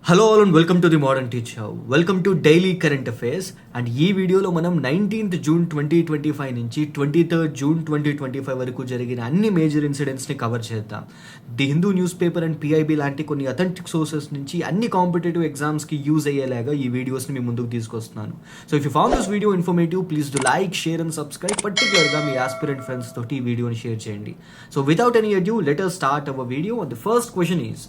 Hello all and welcome to the modern teacher. Welcome to daily current affairs. And ఈ వీడియోలో మనం 19th June 2025 నుంచి 23rd June 2025 వరకు జరిగిన అన్ని మేజర్ ఇన్సిడెంట్స్ని కవర్ చేద్దాం. The Hindu news paper and PIB లాంటి కొన్ని అథెంటిక్ సోర్సెస్ నుంచి అన్ని కాంపిటేటివ్ ఎగ్జామ్స్కి యూజ్ అయ్యేలాగా ఈ వీడియోస్ని మీ ముందుకు తీసుకొస్తున్నాను. So if you found this video informative, please do like, share and subscribe. పర్టికులర్గా మీ ఆస్పిరెంట్ ఫ్రెండ్స్ తోటి ఈ వీడియోని షేర్ చేయండి. So without any adieu, let us start our video. And the first question is,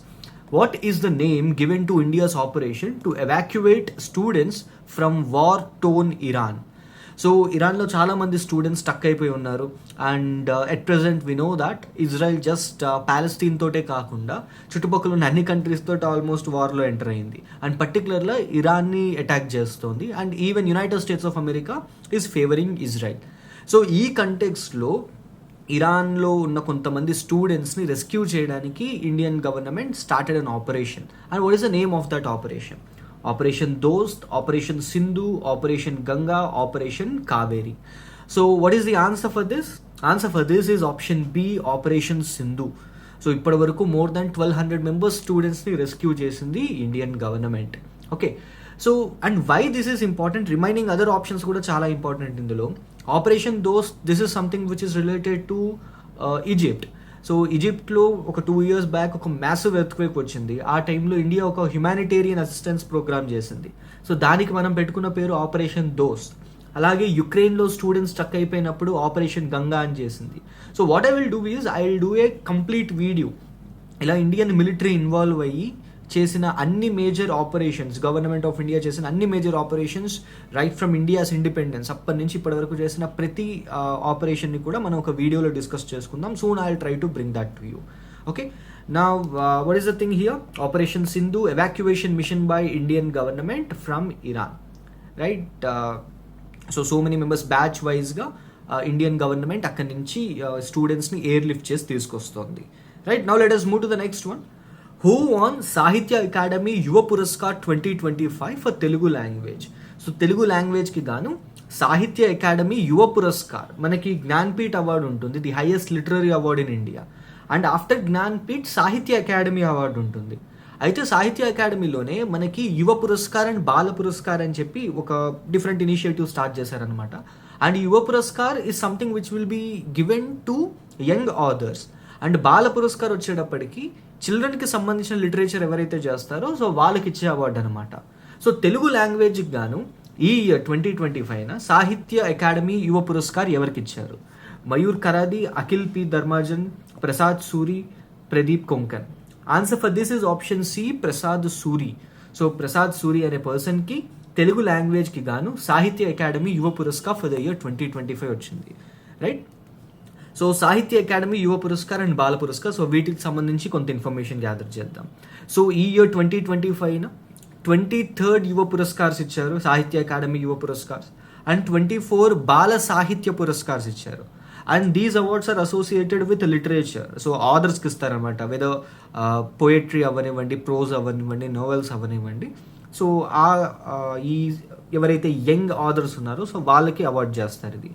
what is the name given to India's operation to evacuate students from war-torn Iran? So ఇరాన్లో చాలామంది students stuck అయిపోయి ఉన్నారు. And at present we know that Israel just Palestine తోటే కాకుండా చుట్టుపక్కల ఉన్న అన్ని countries తోటి ఆల్మోస్ట్ వార్లో ఎంటర్ అయింది. అండ్ పర్టికులర్గా ఇరాన్ని అటాక్ చేస్తోంది. And even United States of America is favouring Israel. So ఈ కంటెక్స్లో ఇరాన్లో ఉన్న కొంతమంది స్టూడెంట్స్ని రెస్క్యూ చేయడానికి Indian government started an operation. And what is the name of that operation? Operation Dost, operation Sindhu, operation Ganga, operation Kaveri. So what is the answer for this? Answer for this is option B, operation Sindhu. So ఇప్పటి వరకు more than 1200 members స్టూడెంట్స్ని rescue చేసింది Indian government. Okay, so and why this is important? Remaining other options కూడా చాలా important ఇందులో. Operation Dost, this is something which is related to Egypt. So ఈజిప్ట్లో ఒక 2 years back ఒక మ్యాసివ్ ఎర్త్క్వేక్ వచ్చింది. ఆ టైంలో ఇండియా ఒక హ్యుమానిటేరియన్ అసిస్టెన్స్ ప్రోగ్రామ్ చేసింది. సో దానికి మనం పెట్టుకున్న పేరు ఆపరేషన్ దోస్త్. అలాగే యుక్రెయిన్లో స్టూడెంట్స్ స్టక్ అయిపోయినప్పుడు ఆపరేషన్ గంగా అని చేసింది. So what I will do is I will do a complete video. ఇలా ఇండియన్ మిలిటరీ ఇన్వాల్వ్ అయ్యి చేసిన అన్ని major operations, government of India చేసిన అన్ని major operations right from India's independence అప్పటి నుంచి ఇప్పటి వరకు చేసిన ప్రతి ఆపరేషన్ని కూడా మనం ఒక వీడియోలో డిస్కస్ చేసుకుందాం. Soon I will try to bring that to you. Okay, now what is the thing here? Operation Sindhu, evacuation mission by Indian government from Iran. Right, so many members batch వైజ్గా ఇండియన్ గవర్నమెంట్ అక్కడి నుంచి స్టూడెంట్స్ని airlift చేసి తీసుకొస్తుంది. Right, now let us move to the next one. Who won Sahitya Akademi Yuva Puraskar 2025 for Telugu language? So Telugu లాంగ్వేజ్కి గాను సాహిత్య అకాడమీ యువ పురస్కార్, మనకి Jnanpith award ఉంటుంది, the highest literary award in India. And after Jnanpith సాహిత్య అకాడమీ అవార్డు ఉంటుంది. అయితే సాహిత్య అకాడమీలోనే మనకి యువ పురస్కార్ అండ్ బాల పురస్కార్ అని చెప్పి ఒక డిఫరెంట్ ఇనిషియేటివ్ స్టార్ట్ చేశారనమాట. And Yuva Puraskar is something which will be given to young authors. And Bala Puraskar వచ్చేటప్పటికి చిల్డ్రన్కి సంబంధించిన లిటరేచర్ ఎవరైతే చేస్తారో సో వాళ్ళకి ఇచ్చే అవార్డు అనమాట. సో తెలుగు లాంగ్వేజ్కి గాను ఈ 2025 సాహిత్య అకాడమీ యువ పురస్కార్ ఎవరికి ఇచ్చారు? Mayur Karadi, Akhil P Dharmajan, Prasad Suri, Pradeep Konkan. Answer for this is option C, Prasad Suri. So Prasad Suri అనే పర్సన్కి తెలుగు లాంగ్వేజ్కి గాను సాహిత్య అకాడమీ యువ పురస్కార్ ఫర్ ద ఇయర్ 2025 వచ్చింది. రైట్, సో సాహిత్య అకాడమీ యువ పురస్కార్ అండ్ బాల పురస్కార్, సో వీటికి సంబంధించి కొంత ఇన్ఫర్మేషన్ గ్యాదర్ చేద్దాం. సో ఈ ఇయర్ 2025 23rd యువ పురస్కార్స్ ఇచ్చారు, సాహిత్య అకాడమీ యువ పురస్కార్స్. అండ్ 24 బాల సాహిత్య పురస్కార్స్ ఇచ్చారు. And these awards are associated with literature. So ఆథర్స్కి ఇస్తారనమాట, వెదర్ పోయట్రీ అవ్వనివ్వండి, ప్రోజ్ అవ్వనివ్వండి, నోవెల్స్ అవ్వనివ్వండి. సో ఈ ఎవరైతే యంగ్ ఆథర్స్ ఉన్నారో సో వాళ్ళకి అవార్డ్ చేస్తారు ఇది.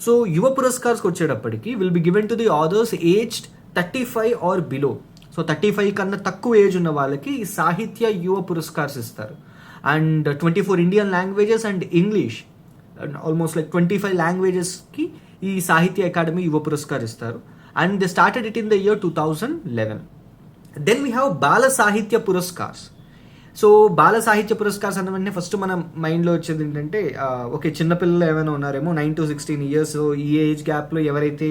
సో యువ పురస్కార్స్కి వచ్చేటప్పటికి will be given to the authors aged 35 or below. So 35 కన్నా తక్కువ ఏజ్ ఉన్న వాళ్ళకి ఈ సాహిత్య యువ పురస్కార్స్ ఇస్తారు. And 24 Indian languages and English, almost like 25 లాంగ్వేజెస్కి ఈ సాహిత్య అకాడమీ యువ పురస్కార్ ఇస్తారు. And they started it in the year 2011. Then we have Bala Sahitya పురస్కార్స్. సో బాల సాహిత్య పురస్కార్స్ అన్న వెంటనే ఫస్ట్ మన మైండ్లో వచ్చేది ఏంటంటే ఓకే, చిన్నపిల్లలు ఏమైనా ఉన్నారేమో 9 to 16 years. సో ఈ ఏజ్ గ్యాప్లో ఎవరైతే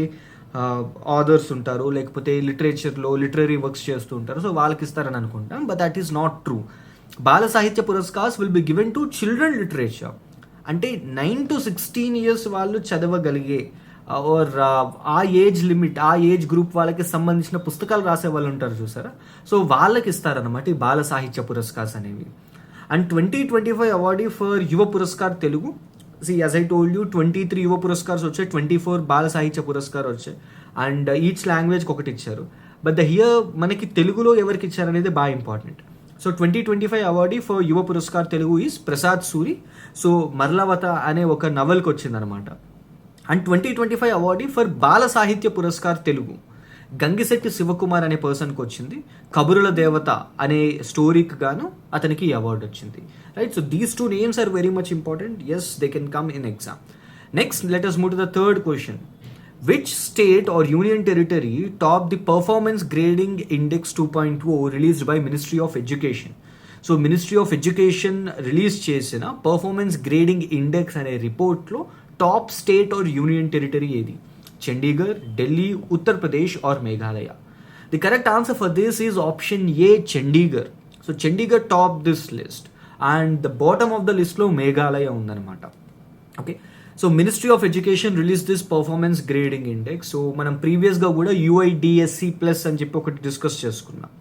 ఆథర్స్ ఉంటారో లేకపోతే లిటరేచర్లో లిటరరీ వర్క్స్ చేస్తూ ఉంటారో సో వాళ్ళకి ఇస్తారని అనుకుంటాం. But that is not true. Bala Sahitya Puraskars will be given to children literature. అంటే 9 to 16 years వాళ్ళు చదవగలిగే ఆర్ ఆ ఏజ్ లిమిట్, ఆ ఏజ్ గ్రూప్ వాళ్ళకి సంబంధించిన పుస్తకాలు రాసే వాళ్ళు ఉంటారు చూసారా, సో వాళ్ళకి ఇస్తారనమాట ఈ బాల సాహిత్య పురస్కార్స్ అనేవి. And 2025 awardee for Yuva Puraskar Telugu. As I told you 23 Yuva పురస్కార్స్ వచ్చాయి, 24 బాల సాహిత్య పురస్కార్ వచ్చాయి. అండ్ ఈచ్ లాంగ్వేజ్కి ఒకటి ఇచ్చారు. బట్ ద హియర్ మనకి తెలుగులో ఎవరికి ఇచ్చారనేది బాగా important. So 2025 awardee for Yuva Puraskar Telugu is Prasad Suri. So మర్లవత అనే ఒక నవల్కి వచ్చిందనమాట. అండ్ 2025 అవార్డీ ఫర్ బాల సాహిత్య పురస్కార్ తెలుగు గంగిశెట్టి శివకుమార్ అనే పర్సన్కి వచ్చింది. కబురుల దేవత అనే స్టోరీకి గాను అతనికి ఈ అవార్డు వచ్చింది. Right, so these two names are very much important. Yes, they can come in exam. Next, let us move to the third question. Which state or union territory topped the Performance Grading Index 2.0 released by Ministry of Education? So ministry of education release చేసిన performance grading index అనే రిపోర్ట్లో top state or union territory ఏది? Chandigarh, Delhi, Uttar Pradesh or Meghalaya? The correct answer for this is option A, Chandigarh. So Chandigarh top this list and the bottom of the లిస్ట్లో మేఘాలయ ఉందన్నమాట. Okay, so ministry of education release this performance grading index. So మనం ప్రీవియస్గా కూడా UIDSC plus అని చెప్పి ఒకటి discuss చేసుకున్నాం.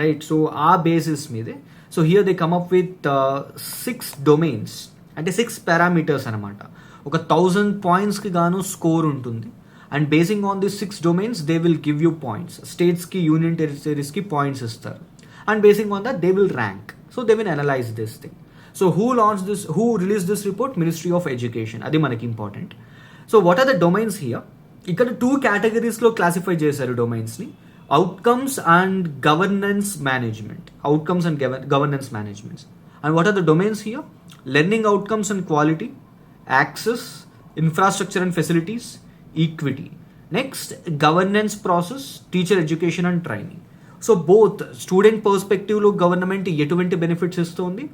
Right, so ఆ బేసిస్ మీదే so here they come up with 6 domains, అంటే 6 పారామీటర్స్ అనమాట. ఒక 1000 పాయింట్స్కి గాను స్కోర్ ఉంటుంది. And basing on this 6 domains they will give you points. స్టేట్స్కి, యూనియన్ టెరిటరీస్కి పాయింట్స్ ఇస్తారు. And basing on that they will rank. So they will analyse this thing. So who release this report? Ministry of education. అది మనకి important. So what are the domains here? ఇక్కడ 2 కేటగిరీస్లో classify చేశారు డొమైన్స్ని. Outcomes and governance management. Outcomes and governance management. And what are the domains here? Learning outcomes and quality, access, infrastructure and facilities, equity. Next, governance process, teacher education and training. So both student perspective lo government ఎటువంటి benefits ఇస్తుంది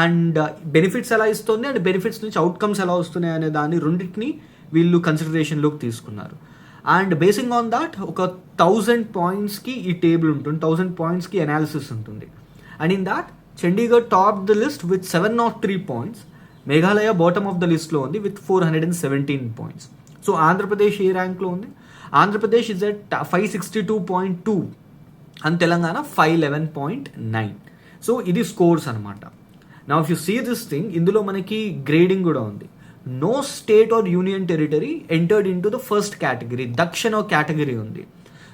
and benefits ఎలా ఇస్తుంది and benefits నుంచి outcomes ఎలా వస్తున్నాయి అనే దాన్ని రెండింటిని వీళ్ళు కన్సిడరేషన్లోకి తీసుకున్నారు. అండ్ బేసింగ్ ఆన్ దాట్ ఒక 1000 పాయింట్స్కి ఈ టేబుల్ ఉంటుంది, 1000 పాయింట్స్కి అనాలిసిస్ ఉంటుంది. And in that Chandigarh top the list with 703 points. Meghalaya bottom of the లిస్ట్లో ఉంది విత్ 417 పాయింట్స్. సో ఆంధ్రప్రదేశ్ ఏ ర్యాంక్లో ఉంది? Andhra Pradesh is at 562.2 and Telangana 511.9. So ఇది స్కోర్స్ అనమాట. Now if you see this thing, ఇందులో మనకి గ్రేడింగ్ కూడా ఉంది. No state or union territory entered in to the first category. దక్షిణ కేటగిరీ ఉంది.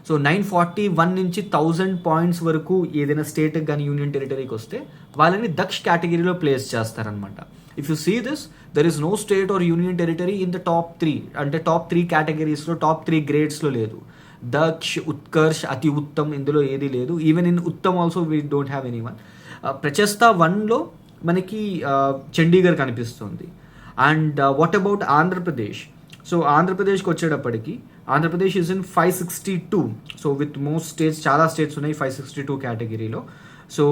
సో 941 నుంచి 1000 పాయింట్స్ వరకు ఏదైనా స్టేట్కి కానీ యూనియన్ టెరిటరీకి వస్తే వాళ్ళని దక్ష్ కేటగిరీలో ప్లేస్ చేస్తారనమాట. If you see this, there is no state or union territory in the top 3, అంటే టాప్ 3 కేటగిరీస్లో, టాప్ 3 గ్రేడ్స్లో లేదు. దక్ష్, ఉత్కర్ష్, అతి ఉత్తమ్ ఇందులో ఏది లేదు. Even in Uttam also we don't have any one. ప్రశస్త 1లో మనకి చండీగఢ్ కనిపిస్తుంది. And what about Andhra Pradesh? So ఆంధ్రప్రదేశ్కి వచ్చేటప్పటికి Andhra Pradesh is in 562. So with most states, చాలా స్టేట్స్ ఉన్నాయి 562 కేటగిరీలో. సో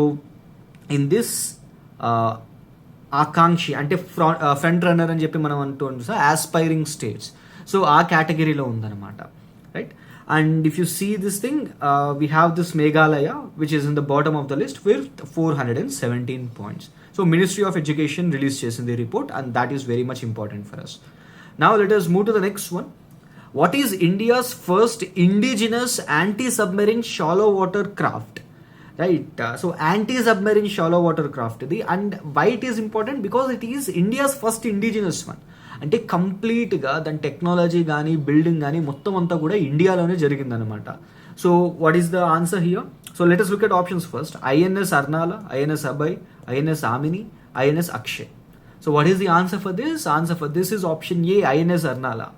ఇన్ దిస్ ఆకాంక్షి అంటే ఫ్రంట్ రన్నర్ అని చెప్పి మనం అంటూ ఉంటాం సార్, ఆస్పైరింగ్ స్టేట్స్. సో ఆ కేటగిరీలో ఉందన్నమాట. Right, and if you see this thing, we have this Meghalaya which is in the bottom of the list with 417 points. So Ministry of Education released chesindi report and that is very much important for us. Now let us move to the next one. What is India's first indigenous anti-submarine shallow water craft? Right, so anti-submarine shallow water craft idi, and why it is important? Because it is India's first indigenous one. అంటే కంప్లీట్గా దాని technology కానీ building కానీ మొత్తం అంతా కూడా ఇండియాలోనే జరిగిందనమాట. So what is the answer here? So let us look at options first. INS Arnala, INS Abhay, INS Amini, INS Akshay. So what is the answer for this? Answer for this is option A, INS Arnala.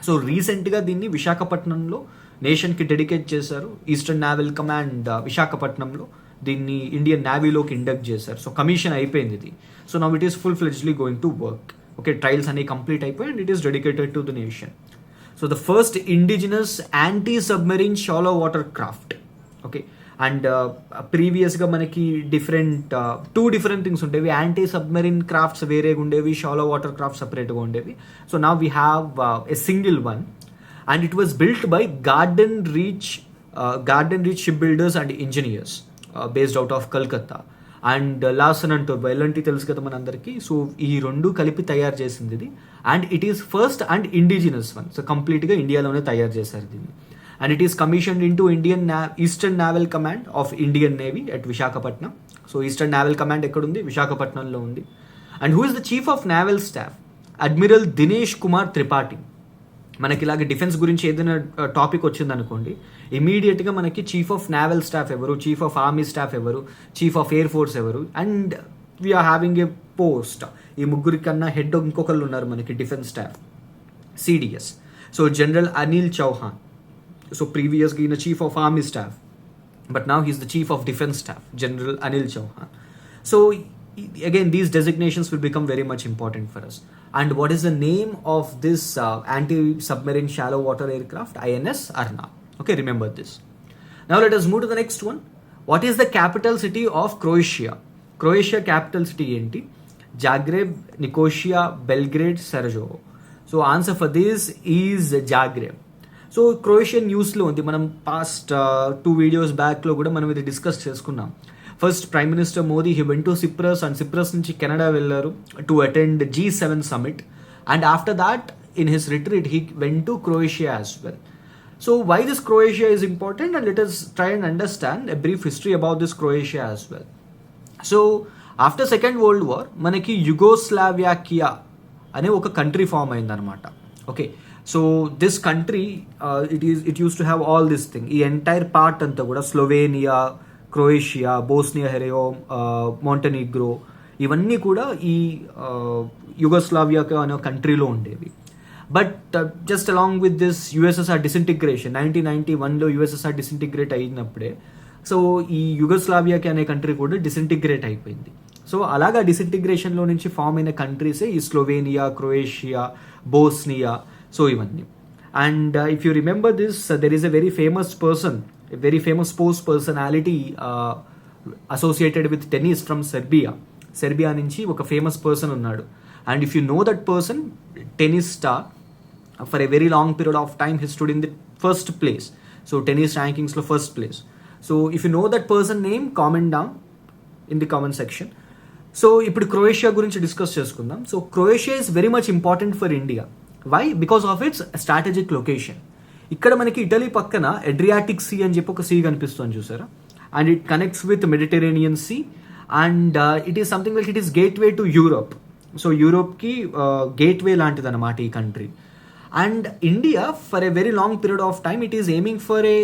So రీసెంట్గా దీన్ని విశాఖపట్నంలో నేషన్కి dedicate చేశారు. Eastern naval command విశాఖపట్నంలో దీన్ని Indian నేవీలోకి induct చేశారు. So commission అయిపోయింది ఇది. So now it is full fledgedly going to work. Okay, trials అనేవి కంప్లీట్ అయిపోయి and it is dedicated to the nation. So the first indigenous anti submarine shallow water craft. Okay, and ప్రీవియస్గా మనకి two different things ఉండేవి. Anti submarine crafts వేరేగా ఉండేవి, shallow water craft సపరేట్గా ఉండేవి. So now we have a single one and it was built by Garden Reach Ship Builders and Engineers based out of Calcutta. And Larsen and టోర్బో, ఎల్ఎన్టీ తెలుసు కదా మనందరికీ. సో ఈ రెండు కలిపి తయారు చేసింది ఇది. And it is first and indigenous one. So కంప్లీట్గా ఇండియాలోనే తయారు చేశారు దీన్ని. And it is commissioned in to Eastern naval Command of Indian Navy at Visakhapatnam. So Eastern naval Command ఎక్కడుంది? విశాఖపట్నంలో ఉంది. And who is the chief of naval staff? Admiral Dinesh Kumar Tripathi. మనకి ఇలాగ డిఫెన్స్ గురించి ఏదైనా టాపిక్ వచ్చిందనుకోండి, ఇమీడియట్గా మనకి చీఫ్ ఆఫ్ నావల్ స్టాఫ్ ఎవరు, చీఫ్ ఆఫ్ ఆర్మీ స్టాఫ్ ఎవరు, చీఫ్ ఆఫ్ ఎయిర్ ఫోర్స్ ఎవరు, and we are having a post. ఈ ముగ్గురి కన్నా హెడ్ ఇంకొకళ్ళు ఉన్నారు మనకి defence staff, CDS. So general Anil Chauhan. So previously in the chief of army staff, but now he's the chief of defense staff, General Anil Chauhan. So again, these designations will become very much important for us. And what is the name of this anti-submarine shallow water aircraft? INS Arnala. Okay, remember this. Now let us move to the next one. What is the capital city of Croatia? Croatia capital city enti? Zagreb, Nicosia, Belgrade, Sarajevo. So answer for this is Zagreb. So Croatian న్యూస్లో ఉంది, మనం past 2 videos బ్యాక్లో కూడా మనం ఇది discuss చేసుకున్నాం. First prime minister Modi he went to Cyprus and Cyprus నుంచి Canada వెళ్ళారు to attend G7 summit, and after that in his retreat he went to Croatia as well. So why this Croatia is important and let us try and understand a brief history about this Croatia as well. So after second world war మనకి యుగోస్లావియాకియా అనే ఒక country form అయిందనమాట. Okay, so this country it used to have all this thing. ఈ entire part అంతా కూడా Slovenia, Croatia, Bosnia Herzegovina, Montenegro ఇవన్నీ కూడా ఈ యుగోస్లావియా అనే కంట్రీలో ఉండేవి. But just along with this USSR disintegration 1991లో యుఎస్ఎస్ఆర్ డిసింటిగ్రేట్ అయినప్పుడే సో ఈ యుగోస్లావియాకి అనే కంట్రీ కూడా డిసింటిగ్రేట్ అయిపోయింది. సో అలాగా డిసింటిగ్రేషన్లో నుంచి ఫామ్ అయిన కంట్రీసే ఈ స్లోవేనియా, క్రొయేషియా, బోస్నియా. సో ఇవన్నీ. And if you remember this, there is a very famous person, very famous sports personality associated with tennis from Serbia నుంచి ఒక ఫేమస్ పర్సన్ ఉన్నాడు. And if you know that person, tennis star, for a very long period of time he stood in the first place. So tennis ర్యాంకింగ్స్లో first place. So if you know that person name, comment down in the comment section. So ఇప్పుడు Croatia గురించి discuss చేసుకుందాం. So Croatia is very much important for India. Why? Because of its strategic location. ఇక్కడ మనకి Italy పక్కన Adriatic see అని చెప్పి ఒక sea కనిపిస్తుంది చూసారా, and it connects with Mediterranean sea, and it is something like it is gateway to Europe. So యూరోప్కి gateway లాంటిది అనమాట ఈ country. And India for a very long period of time it is aiming for a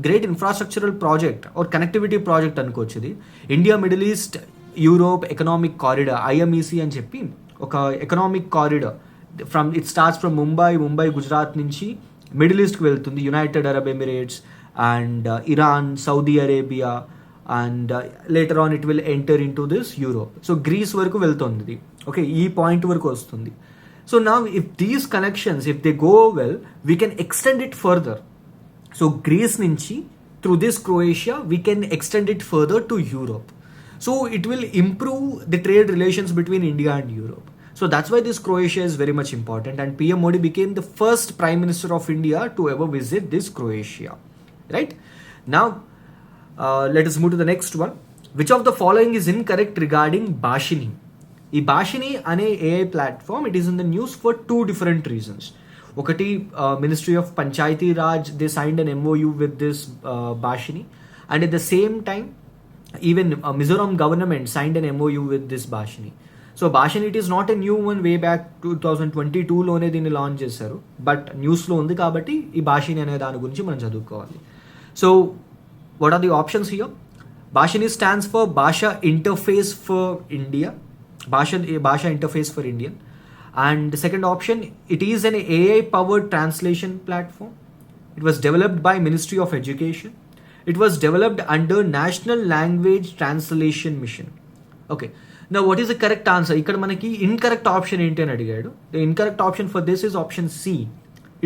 great infrastructural project or connectivity project అనుకోవచ్చు. ఇది India middle east Europe economic corridor, IMEC అని చెప్పి ఒక economic corridor from it starts from Mumbai Gujarat నుంచి middle ఈస్ట్కి వెళ్తుంది, United Arab Emirates and Iran, Saudi Arabia, and later on it will enter in to this Europe. So Greece వరకు వెళ్తుంది. Okay, ఈ point వరకు వస్తుంది. So now if these connections if they go well, we can extend it further. So Greece నుంచి through this Croatia we can extend it further to Europe. So it will improve the trade relations between India and Europe. So that's why this Croatia is very much important, and PM Modi became the first Prime Minister of India to ever visit this Croatia. Right? Now, let us move to the next one. Which of the following is incorrect regarding Bhashini? ఈ Bhashini అనే AI platform, it is in the news for 2 different reasons. ఒకటి, Ministry of Panchayati Raj, they signed an MOU with this Bhashini, and at the same time even Mizoram government signed an MOU with this Bhashini. So Bhashini, it is not a new one, way back 2022లోనే దీన్ని launch చేశారు, but న్యూస్లో ఉంది కాబట్టి ఈ Bhashini అనే దాని గురించి మనం చదువుకోవాలి. So what are the options here? Bhashini stands for Bhasha Interface for India, Bhasha Interface for Indian. And the second option, it is an AI powered translation platform. It was developed by Ministry of Education. It was developed under National Language Translation Mission. Okay. Now, what is the correct answer? ఇక్కడ మనకి incorrect option ఏంటి అని అడిగాడు. The incorrect option for this is option C.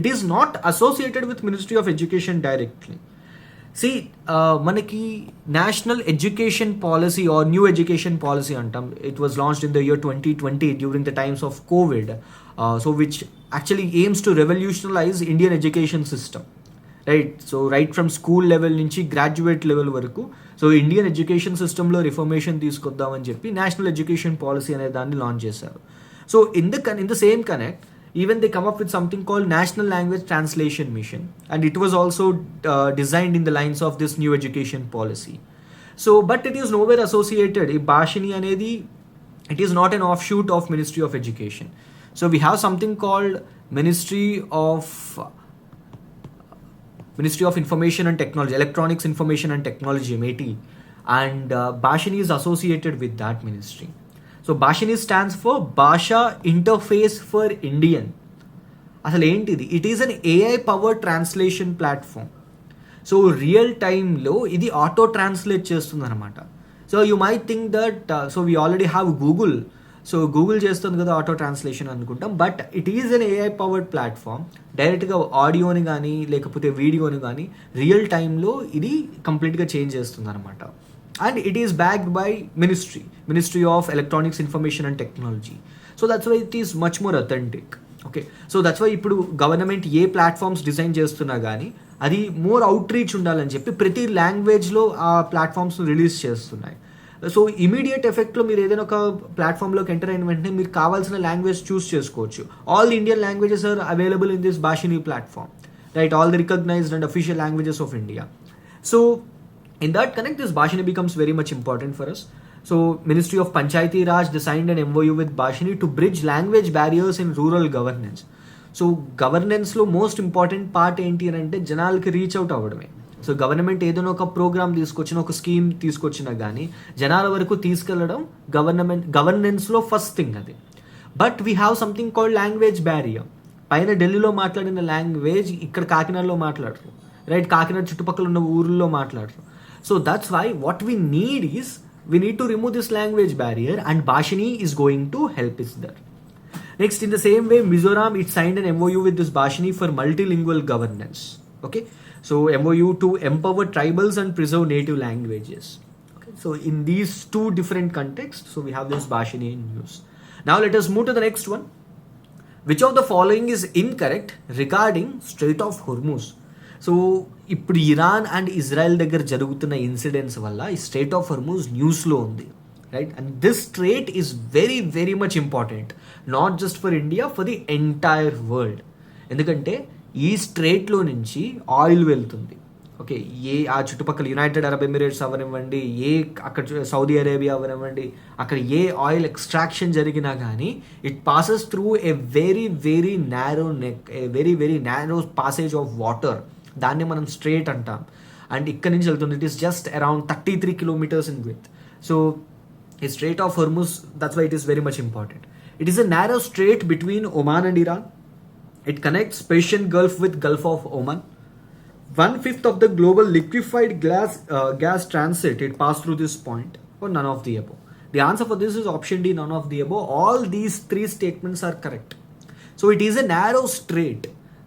It is not associated with Ministry of Education directly. See, మనకి National Education Policy or New Education Policy antam. It was launched in the year 2020 during the times of COVID. So which actually aims to revolutionize Indian education system. Right. So right from school level నుంచి graduate level వరకు so Indian education సిస్టంలో reformation తీసుకొద్దామని చెప్పి national education policy అనే దాన్ని launch చేశారు. So in the same connect even they come up with something called national language translation mission, and it was also designed in the lines of this new education policy. So but it is nowhere associated. ఈ Bhashini అనేది it is not an off shoot of ministry of education. So we have something called Ministry of Information and Technology, Electronics Information and Technology, MAT, and Bhashini is associated with that ministry. So Bhashini stands for Bhasha Interface for Indian. అసలు ఏంటిది? It is an AI powered translation platform. So real టైంలో ఇది auto translate చేస్తుంది అనమాట. So you might think that so we already have Google, so Google చేస్తుంది కదా auto translation అనుకుంటాం, but it is an AI powered platform. డైరెక్ట్గా ఆడియోని కానీ లేకపోతే వీడియోని కానీ రియల్ టైంలో ఇది కంప్లీట్గా చేంజ్ చేస్తుంది అనమాట. And it is backed by ministry of electronics, information and technology. So that's why it is much more authentic. Okay, so that's why ఇప్పుడు గవర్నమెంట్ ఏ ప్లాట్ఫామ్స్ డిజైన్ చేస్తున్నా కానీ అది మోర్ అవుట్ రీచ్ ఉండాలని చెప్పి ప్రతి లాంగ్వేజ్లో ఆ ప్లాట్ఫామ్స్ను రిలీజ్ చేస్తున్నాయి. సో ఇమీడియట్ ఎఫెక్ట్లో మీరు ఏదైనా ఒక ప్లాట్ఫామ్లోకి ఎంటర్ అయిన వెంటనే మీరు కావాల్సిన లాంగ్వేజ్ చూస్ చేసుకోవచ్చు. All the Indian languages are available in this Bhashini platform, right? All the recognized and official languages of India. So in that connect, this Bhashini becomes very much important for us. So Ministry of Panchayati Raj signed an MOU with Bhashini to bridge language barriers in rural governance. So గవర్నెన్స్లో most important part ఏంటి అని అంటే జనాలకి reach out అవ్వడమే. So government ఏదైనా ఒక programme తీసుకొచ్చినా, ఒక స్కీమ్ తీసుకొచ్చినా కానీ జనాల వరకు తీసుకెళ్లడం గవర్నెన్స్లో ఫస్ట్ థింగ్ అది. But we have something called language barrier. పైన ఢిల్లీలో మాట్లాడిన లాంగ్వేజ్ ఇక్కడ కాకినాడలో మాట్లాడరు, రైట్? కాకినాడ చుట్టుపక్కల ఉన్న ఊర్లో మాట్లాడరు. So that's why what we need is we need to remove this language barrier and Bhashini is going to help is there. Next, in the same way, Mizoram, it signed an MOU with this Bhashini for multilingual governance. Okay, so MOU to empower tribals and preserve native languages. Okay, so in these two different contexts, so we have this Bhashini in news. Now let us move to the next one. Which of the following is incorrect regarding Strait of Hormuz? So ఇప్పుడు Iran and Israel దగ్గర జరుగుతున్న incidents వల్ల ఈ straight of Hormuz న్యూస్లో ఉంది, right? And this strait is very very much important, not just for India, for the entire world. ఎందుకంటే ఈ స్ట్రేట్లో నుంచి ఆయిల్ వెళ్తుంది. ఓకే, ఆ చుట్టుపక్కల యునైటెడ్ అరబ్ ఎమిరేట్స్ అవనివ్వండి, అక్కడ సౌదీ అరేబియా అవనివ్వండి, అక్కడ ఏ ఆయిల్ ఎక్స్ట్రాక్షన్ జరిగినా కానీ it passes through a very very narrow neck, a very very narrow passage of water. దాన్ని మనం స్ట్రేట్ అంటాం. అండ్ ఇక్కడ నుంచి వెళ్తుంది. It is just around 33 kilometers in width. So a Strait of Hormuz, that's why it is very much important. It is a narrow strait between Oman and Iran. It connects Persian Gulf with Gulf of Oman. 1/5 of the global liquefied gas transit, it passed through this point, or none of the above. The answer for this is option D, none of the above. All these three statements are correct. So it is a narrow strait.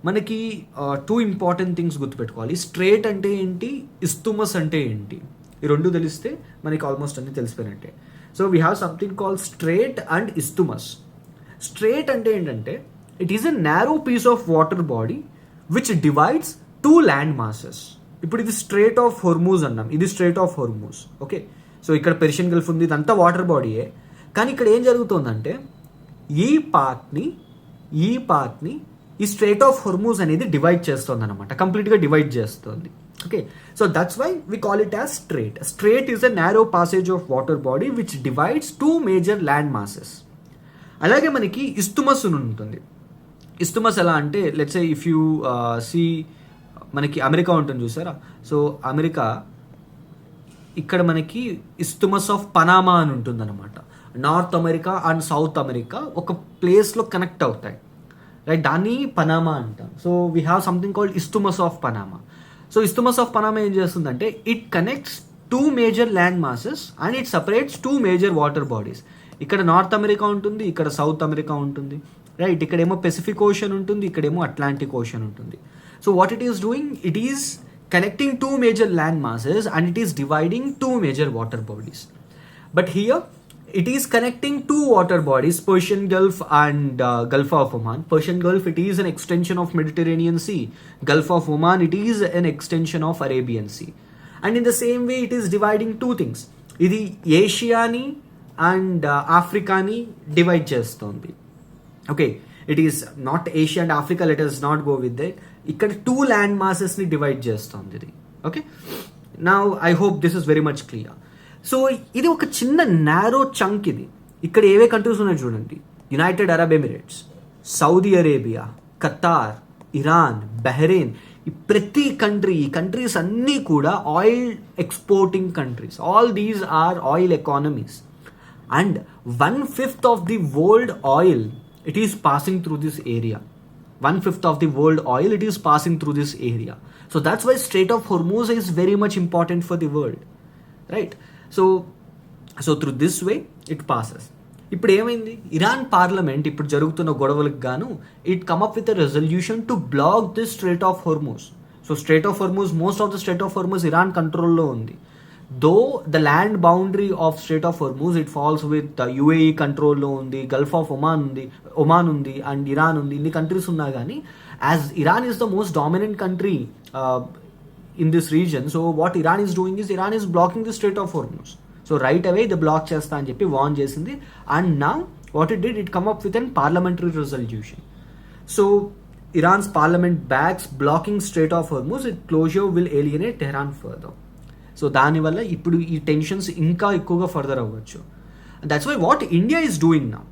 మనకి two important things గుర్తుపెట్టుకోవాలి. Straight అంటే ఏంటి, ఇస్తుమస్ అంటే ఏంటి, ఈ రెండు తెలిస్తే మనకి ఆల్మోస్ట్ అన్ని తెలిసిపోయినట్టే. So we have something call strait and isthmus. Strait అంటే ఏంటంటే it is a narrow piece of water body which divides two land masses. ఇప్పుడు ఇది స్ట్రేట్ ఆఫ్ హోర్మూజ్ అన్నాం, ఇది strait of Hormuz. Okay, so ఇక్కడ Persian Gulf ఉంది, ఇదంతా water బాడీయే. కానీ ఇక్కడ ఏం జరుగుతుందంటే ఈ పార్ట్ని ఈ స్ట్రేట్ ఆఫ్ హోర్మూజ్ అనేది డివైడ్ చేస్తుంది అనమాట, కంప్లీట్గా డివైడ్ చేస్తుంది. Okay, so that's why we call it as strait. Strait is a narrow passage of water body which divides two major land masses. అలాగే మనకి ఇస్తుమస్ ఉంటుంది. ఇస్తుమస్ ఎలా అంటే let's say if you see మనకి America ఉంటుంది చూసారా. So America ఇక్కడ మనకి ఇస్తుమస్ ఆఫ్ పనామా అని ఉంటుంది అనమాట. North America and South America ఒక ప్లేస్లో కనెక్ట్ అవుతాయి, రైట్? దాన్ని పనామా అంటాం. So we have something called isthmus of Panama. So isthmus of Panama ఏం చేస్తుందంటే it connects two major land masses and it separates two major water bodies. ఇక్కడ North America ఉంటుంది, ఇక్కడ సౌత్ అమెరికా ఉంటుంది, right? ఇక్కడేమో Pacific ocean ఉంటుంది, ఇక్కడేమో Atlantic ocean ఉంటుంది. So what it is doing, it is connecting two major land masses and it is dividing two major water bodies. But here it is connecting two water bodies, Persian Gulf and Gulf of Oman. Persian Gulf, it is an extension of Mediterranean Sea. Gulf of Oman, it is an extension of Arabian Sea. And in the same way it is dividing two things. Idi Asia ni and Africa ni divide chestundi. Okay, it is not Asia and Africa, let us not go with that. ఇక్కడ two land మాసెస్ని divide చేస్తుంది ఇది. Okay, now I hope this is very much clear. So ఇది ఒక చిన్న narrow chunk. ఇది ఇక్కడ ఏవే countries ఉన్నాయి చూడండి, United Arab Emirates, Saudi Arabia, Qatar, Iran, Bahrain. ఈ ప్రతి కంట్రీ, ఈ కంట్రీస్ అన్నీ కూడా oil exporting countries. All these or oil economies and 1/5 of the world oil it is passing through this area. 1/5 of the world oil, it is passing through this area. So that's why Strait of Hormuz is very much important for the world, right? So through this way it passes. ఇప్పుడు ఏమైంది, Iran parliament ఇప్పుడు జరుగుతున్న గొడవలకు గాను it come up with a resolution to block this strait of Hormuz. So strait of Hormuz, most of the strait of Hormuz Iran కంట్రోల్లో ఉంది. Though the land boundary of strait of Hormuz it falls with UAE కంట్రోల్లో ఉంది, Gulf of Oman ఉంది అండ్ Iran ఉంది. ఇన్ని countries ఉన్నా కానీ as Iran is the most dominant country in this region, so what Iran is doing is Iran is blocking the Strait of Hormuz. So right away the block chesta అని చెప్పి warn చేసింది. And now what it did, it come up with an parliamentary resolution. So Iran's parliament backs blocking Strait of Hormuz. Its closure will alienate Tehran further. So దానివల్ల ఇప్పుడు ఈ tensions ఇంకా ఎక్కువగా further అవ్వచ్చు. That's why what India is doing now,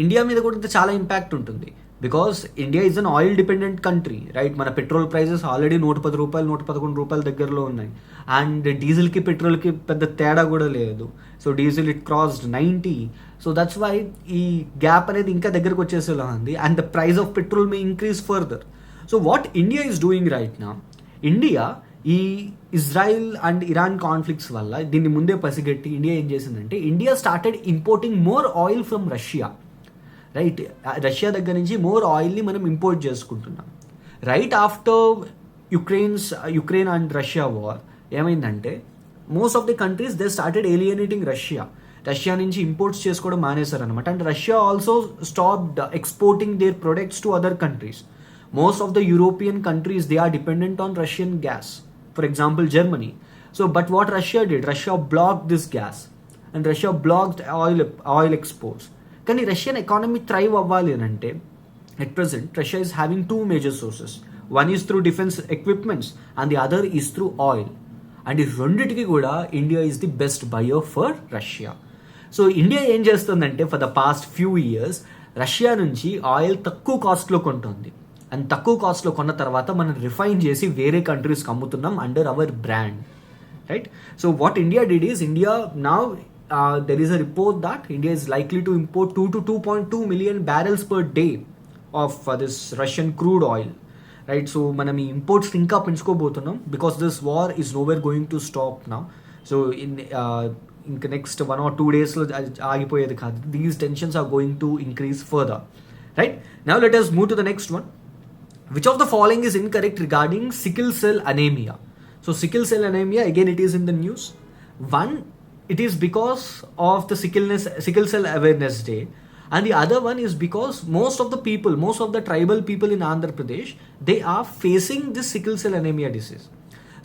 India మీద కూడా చాలా impact ఉంటుంది. Because India is an oil dependent country, right? మన పెట్రోల్ ప్రైజెస్ ఆల్రెడీ 110 రూపాయలు 111 రూపాయల దగ్గరలో ఉన్నాయి. అండ్ డీజిల్కి పెట్రోల్కి పెద్ద తేడా కూడా లేదు. So diesel it crossed 90. So that's why ఈ గ్యాప్ అనేది ఇంకా దగ్గరకు వచ్చేసేలా ఉంది. And the price of petrol may increase further. So what India is doing right నా, ఇండియా ఈ ఇజ్రాయిల్ అండ్ ఇరాన్ కాన్ఫ్లిక్ట్స్ వల్ల దీన్ని ముందే పసిగట్టి ఇండియా ఏం చేసిందంటే, India started importing more oil from Russia, right? Russia దగ్గర నుంచి మోర్ ఆయిల్ని మనం ఇంపోర్ట్ చేసుకుంటున్నాం. Right after Ukraine and Russia war ఏమైందంటే, most of the countries they started alienating Russia నుంచి ఇంపోర్ట్స్ చేసుకోవడం మానేశారు అనమాట. And Russia also stopped exporting their products to other countries. Most of the European countries they are dependent on Russian gas, for example Germany. So but what Russia did, Russia blocked this gas and Russia blocked oil exports. కానీ Russian economy thrive అవ్వాలి అని అంటే, at present Russia is having 2 major sources. One is through defence equipments and the other is through oil. And ఈ రెండింటికి కూడా India is the best buyer for Russia. So India ఏం చేస్తుందంటే, for the past few years Russia నుంచి oil తక్కువ కాస్ట్లో కొంటుంది. And తక్కువ కాస్ట్లో కొన్న తర్వాత మనం రిఫైన్ చేసి వేరే కంట్రీస్కి అమ్ముతున్నాం under our brand, right? So what India did is, India now there is a report that India is likely to import 2 to 2.2 million barrels per day of this Russian crude oil, right? So మనం ఈ imports ఇంకా పెంచుకోబోతున్నాం because this war is nowhere going to stop now. So ఇంకా next 1 or 2 డేస్లో ఆగిపోయేది కాదు. These tensions are going to increase further, right? Now let us move to the next one. Which of the following is incorrect regarding sickle cell anemia? So sickle cell anemia, again it is in the news. One, it is because of the sickle cell awareness day, and the other one is because most of the tribal people in Andhra Pradesh, they are facing this sickle cell anemia disease.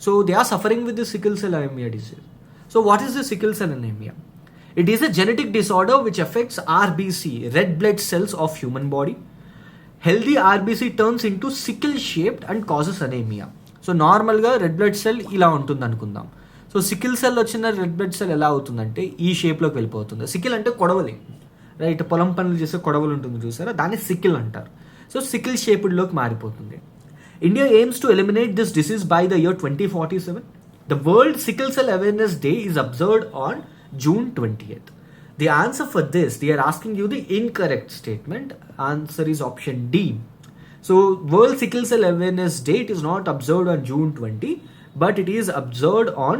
So they are suffering with this sickle cell anemia disease. So what is the sickle cell anemia? It is a genetic disorder which affects RBC, red blood cells of human body. Healthy RBC turns into sickle shaped and causes anemia. So normal ga red blood cell ila untundi anukundaam. So sickle cell వచ్చిన red blood cell ఎలా అవుతుందంటే ఈ షేప్లోకి వెళ్ళిపోతుంది. Sickle అంటే కొడవలి, right? పొలం పనులు చేసే కొడవలు ఉంటుంది చూసారా, దాన్ని సికిల్ అంటారు. సో సికిల్ షేప్డ్లోకి మారిపోతుంది. India aims to eliminate this disease by the year 2047. The world sickle cell awareness day is observed on June 20th. The answer for this, they are asking you the incorrect statement. Answer is option D. So world sickle cell awareness day it is not observed on June 20, but it is observed on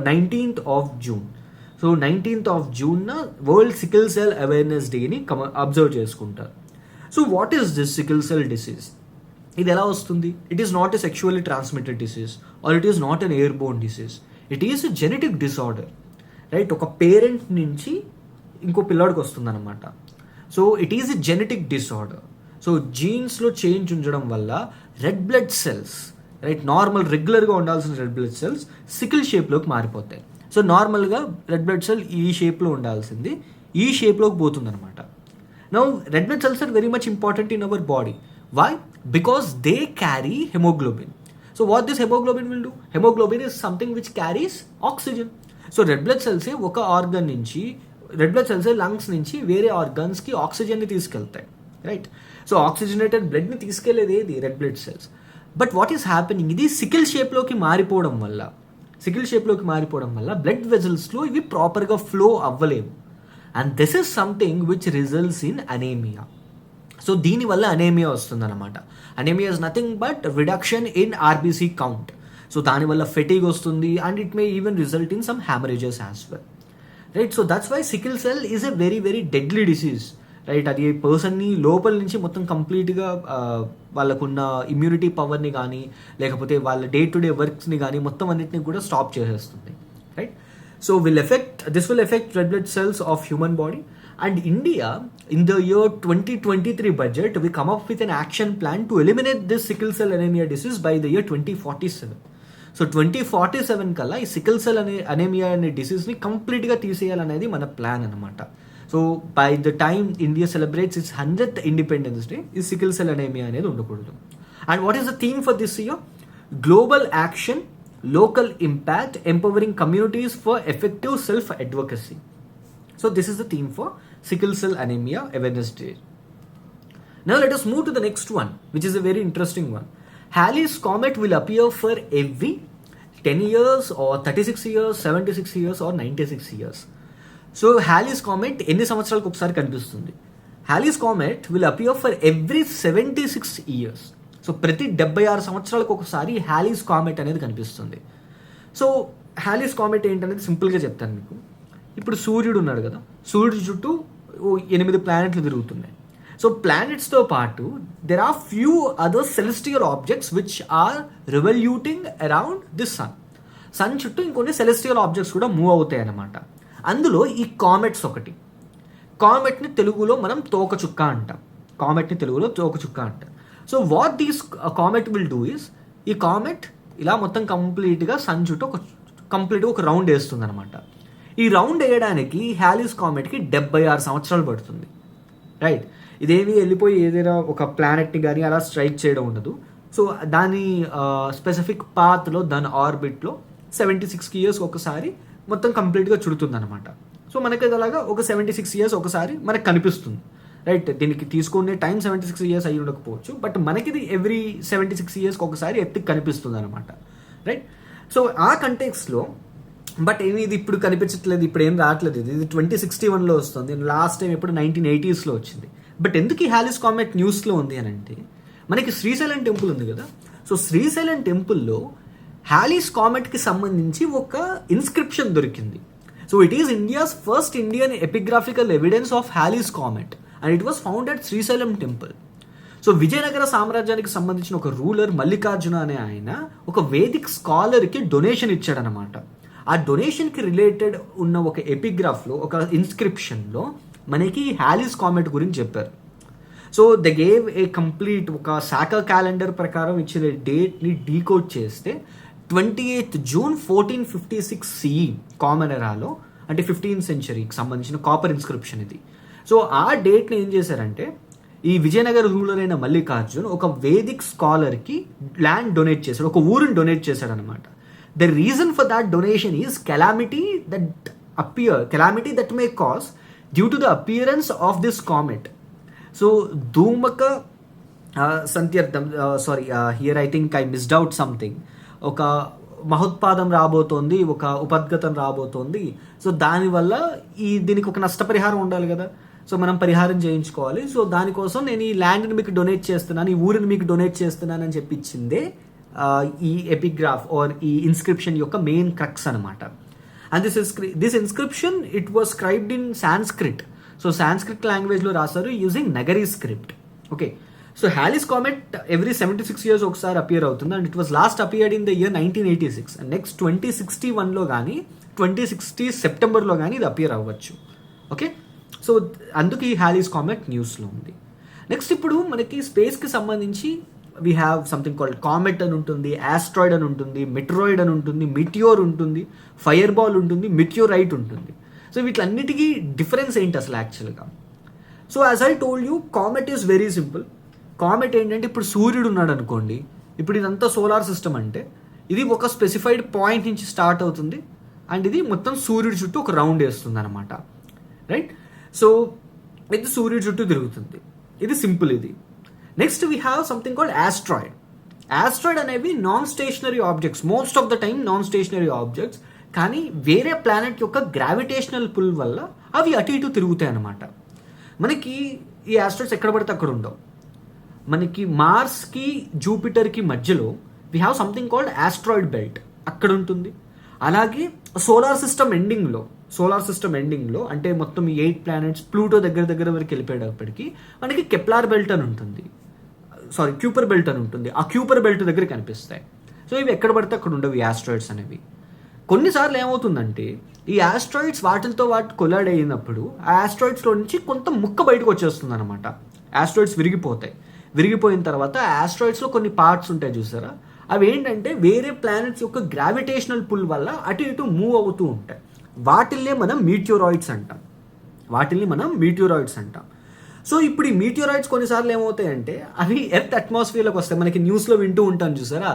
19th of June. So 19th of June na World Sickle Cell Awareness Day ni observe చేసుకుంటారు. So what is this sickle cell disease? ఇది ఎలా వస్తుంది? It is not a sexually transmitted disease or it is not an airborne disease. It is a genetic disorder, right? ఒక parent నుంచి ఇంకో పిల్లాడికి వస్తుంది అనమాట. So it is a genetic disorder. So జీన్స్లో చేంజ్ ఉండడం వల్ల red blood cells, right, normal రెగ్యులర్గా ఉండాల్సిన రెడ్ బ్లడ్ సెల్స్ సికిల్ షేప్లోకి మారిపోతాయి. సో నార్మల్గా రెడ్ బ్లడ్ సెల్ ఈ షేప్లో ఉండాల్సింది ఈ షేప్లోకి పోతుంది అనమాట. Now red blood cells are very much important in our body. Why? Because they carry hemoglobin. So what this hemoglobin will do? Hemoglobin is something which carries oxygen. So red blood cells ఒక organ నుంచి, red blood cells lungs నుంచి వేరే ఆర్గన్స్కి ఆక్సిజన్ని తీసుకెళ్తాయి, right? So oxygenated బ్లడ్ని తీసుకెళ్లేది ఏది? Red blood cells. But what is happening, ఇది సికిల్ షేప్లోకి మారిపోవడం వల్ల బ్లడ్ వెజల్స్లో ఇవి ప్రాపర్గా ఫ్లో అవ్వలేవు. And this is something which results in anaemia. So దీనివల్ల అనేమియా వస్తుందన్నమాట. Anaemia is nothing but reduction in RBC count. So దానివల్ల ఫెటీగ్ వస్తుంది and it may even result in some హ్యామరేజెస్ as well, right? So that's why sickle cell is a very very deadly disease, right? అది పర్సన్ని లోపల నుంచి మొత్తం కంప్లీట్గా వాళ్ళకున్న immunity పవర్ని కానీ లేకపోతే వాళ్ళ డే టు డే వర్క్స్ని కానీ మొత్తం అన్నిటిని కూడా స్టాప్ చేసేస్తుంది, right? So this will affect red blood cells of human body. And India, in the year 2023 budget, we come up with an action plan to eliminate this sickle cell anemia disease by the year 2047. So 2047 కల్లా ఈ sickle cell anaemia అనే డిసీజ్ని కంప్లీట్గా తీసేయాలనేది మన plan అనమాట. So by the time India celebrates it's 100th independence day, ఈ sickle cell anaemia అనేది ఉండకూడదు. And what is the theme for this year? Global action, local impact, empowering communities for effective self-advocacy. So this is the theme for Sickle Cell Anemia Awareness Day. Now let us move to the next one, which is a very interesting one. Halley's Comet will appear for every 10 years or 36 years, 76 years or 96 years. So Halley's Comet ఎన్ని సంవత్సరాలకు ఒకసారి కనిపిస్తుంది? Halley's Comet will appear for every 76 years. So ప్రతి 76 సంవత్సరాలకు ఒకసారి హ్యాలీస్ comet అనేది కనిపిస్తుంది. So Halley's comet ఏంటనేది సింపుల్గా చెప్తాను మీకు. ఇప్పుడు సూర్యుడు ఉన్నాడు కదా, సూర్యుడు చుట్టూ 8 ప్లానెట్లు తిరుగుతున్నాయి. సో ప్లానెట్స్తో పాటు there are few other celestial objects which are revoluting around this sun చుట్టూ ఇంకొన్ని సెలెస్టియల్ ఆబ్జెక్ట్స్ కూడా మూవ్ అవుతాయి అన్నమాట. అందులో ఈ కామెట్స్ ఒకటి. కామెట్ని తెలుగులో మనం తోకచుక్క అంటాం. So what these comet will do is, ఈ కామెట్ ఇలా మొత్తం కంప్లీట్గా సన్ చుట్టూ ఒక రౌండ్ వేస్తుంది అనమాట. ఈ రౌండ్ వేయడానికి హ్యాలీస్ కామెట్కి 76 సంవత్సరాలు పడుతుంది, రైట్? ఇదేమి వెళ్ళిపోయి ఏదైనా ఒక ప్లానెట్ని కానీ అలా స్ట్రైక్ చేయడం ఉండదు. సో దాని స్పెసిఫిక్ పాత్లో, దాని ఆర్బిట్లో 76 years ఒకసారి మొత్తం కంప్లీట్గా చుడుతుంది అనమాట. సో మనకి అలాగా ఒక 76 years ఒకసారి మనకు కనిపిస్తుంది, రైట్? దీనికి తీసుకునే టైం 76 years అయ్యి ఉండకపోవచ్చు, బట్ మనకి ఇది ఎవ్రీ 76 years ఒకసారి ఎత్తుకి కనిపిస్తుంది అనమాట, రైట్? సో ఆ కంటెక్స్లో బట్ ఏమి ఇది ఇప్పుడు కనిపించట్లేదు, ఇప్పుడు ఏం రావట్లేదు. ఇది 2061లో వస్తుంది, లాస్ట్ టైం ఎప్పుడు 1980sలో వచ్చింది. బట్ ఎందుకు ఈ హ్యాలీస్ కామెట్ న్యూస్లో ఉంది అని అంటే, మనకి శ్రీశైలం టెంపుల్ ఉంది కదా. సో శ్రీశైలం టెంపుల్లో హ్యాలీస్ కామెట్కి సంబంధించి ఒక ఇన్స్క్రిప్షన్ దొరికింది. So it is India's first Indian epigraphical evidence of Halley's comet and it was found at Srisailam temple. So Vijayanagara సామ్రాజ్యానికి సంబంధించిన ఒక రూలర్ మల్లికార్జున అనే ఆయన ఒక వేదిక్ స్కాలర్కి డొనేషన్ ఇచ్చాడనమాట. ఆ డొనేషన్కి రిలేటెడ్ ఉన్న ఒక ఎపిగ్రాఫ్లో, ఒక ఇన్స్క్రిప్షన్లో మనకి హ్యాలీస్ కామెట్ గురించి చెప్పారు. So the gave a complete ఒక శాఖ క్యాలెండర్ ప్రకారం ఇచ్చిన డేట్ని డీకోడ్ చేస్తే 28th June 1456 CE కామన్ ఎరాలో, అంటే 15th centuryకి సంబంధించిన కాపర్ ఇన్స్క్రిప్షన్ ఇది. సో ఆ డేట్ని ఏం చేశారంటే, ఈ విజయనగర రూలర్ అయిన మల్లికార్జున్ ఒక వేదిక్ స్కాలర్కి ల్యాండ్ డొనేట్ చేశాడు, ఒక ఊరిని డొనేట్ చేశాడు అనమాట. The reason for that donation is calamity that may cause due to the appearance of this comet. So ధూమక సంత్యర్థం, here I think I missed out something. ఒక మహోత్పాదం రాబోతోంది, ఒక ఉపద్గతం రాబోతోంది. సో దానివల్ల దీనికి ఒక నష్టపరిహారం ఉండాలి కదా. సో మనం పరిహారం చేయించుకోవాలి. సో దానికోసం నేను ఈ ల్యాండ్ని మీకు డొనేట్ చేస్తున్నాను, ఈ ఊరిని మీకు డొనేట్ చేస్తున్నాను అని చెప్పించిందే ఈ ఎపిగ్రాఫ్ ఆర్ ఈ ఇన్స్క్రిప్షన్ యొక్క మెయిన్ క్రక్స్ అనమాట. And this inscription it was scribed in Sanskrit. So Sanskrit లాంగ్వేజ్లో రాశారు using Nagari script. Okay, so Halley's comet every 76 years ఒకసారి అపియర్ అవుతుంది and it was last appeared in the year 1986. అండ్ నెక్స్ట్ 2061లో కానీ 2060 సెప్టెంబర్లో కానీ ఇది అపియర్ అవ్వచ్చు. ఓకే, సో అందుకు ఈ హ్యాలీస్ కామెట్ న్యూస్లో ఉంది. నెక్స్ట్ ఇప్పుడు మనకి స్పేస్కి సంబంధించి we have something called comet అని ఉంటుంది, ఆస్ట్రాయిడ్ అని ఉంటుంది, మెట్రాయిడ్ అని ఉంటుంది, మిటియోర్ ఉంటుంది, ఫైర్ బాల్ ఉంటుంది, మిటియోరైట్ ఉంటుంది. సో వీటిలన్నిటికీ డిఫరెన్స్ ఏంటి అసలు యాక్చువల్గా? So as I told you, comet is very simple. Comet ఏంటంటే, ఇప్పుడు సూర్యుడు ఉన్నాడు అనుకోండి, ఇప్పుడు ఇదంతా సోలార్ సిస్టమ్ అంటే ఇది ఒక స్పెసిఫైడ్ పాయింట్ నుంచి స్టార్ట్ అవుతుంది అండ్ ఇది మొత్తం సూర్యుడి చుట్టూ ఒక రౌండ్ వేస్తుంది అనమాట, రైట్? సో ఇది సూర్యుడి చుట్టూ తిరుగుతుంది, ఇది సింపుల్. ఇది next we have something called asteroid. Asteroid అనేవి non stationary objects, most of the time non stationary objects, కానీ వేరే ప్లానెట్ యొక్క గ్రావిటేషనల్ పుల్ వల్ల అవి అటు ఇటు తిరుగుతాయి అన్నమాట. మనకి ఈ ఆస్ట్రాయిడ్స్ ఎక్కడ పడితే అక్కడ ఉండవు. మనకి మార్స్కి జూపిటర్కి మధ్యలో we have something called asteroid belt, అక్కడ ఉంటుంది. అలాగే సోలార్ సిస్టమ్ ఎండింగ్లో అంటే మొత్తం ఈ 8 ప్లానెట్స్ ప్లూటో దగ్గర వరకు వెళ్ళిపోయేటప్పటికి మనకి కెప్లార్ బెల్ట్ అని ఉంటుంది, క్యూపర్ బెల్ట్ అని ఉంటుంది. ఆ క్యూపర్ బెల్ట్ దగ్గర కనిపిస్తాయి. సో ఇవి ఎక్కడ పడితే అక్కడ ఉండవు ఈ ఆస్ట్రాయిడ్స్ అనేవి. కొన్నిసార్లు ఏమవుతుందంటే ఈ ఆస్ట్రాయిడ్స్ వాటితో కొలాడ్ అయినప్పుడు ఆ ఆస్ట్రాయిడ్స్లో నుంచి కొంత ముక్క బయటకు వచ్చేస్తుంది అనమాట. ఆస్ట్రాయిడ్స్ విరిగిపోయిన తర్వాత ఆ ఆస్ట్రాయిడ్స్లో కొన్ని పార్ట్స్ ఉంటాయి చూసారా, అవి ఏంటంటే వేరే ప్లానెట్స్ యొక్క గ్రావిటేషనల్ పుల్ వల్ల అటు ఇటు మూవ్ అవుతూ ఉంటాయి. వాటిల్నే మనం మీటియోరాయిడ్స్ అంటాం. సో ఇప్పుడు ఈ మీటియోరాయిడ్స్ కొన్నిసార్లు ఏమవుతాయంటే అవి ఎర్త్ అట్మాస్ఫియర్లోకి వస్తాయి. మనకి న్యూస్లో వింటూ ఉంటాం చూసారా,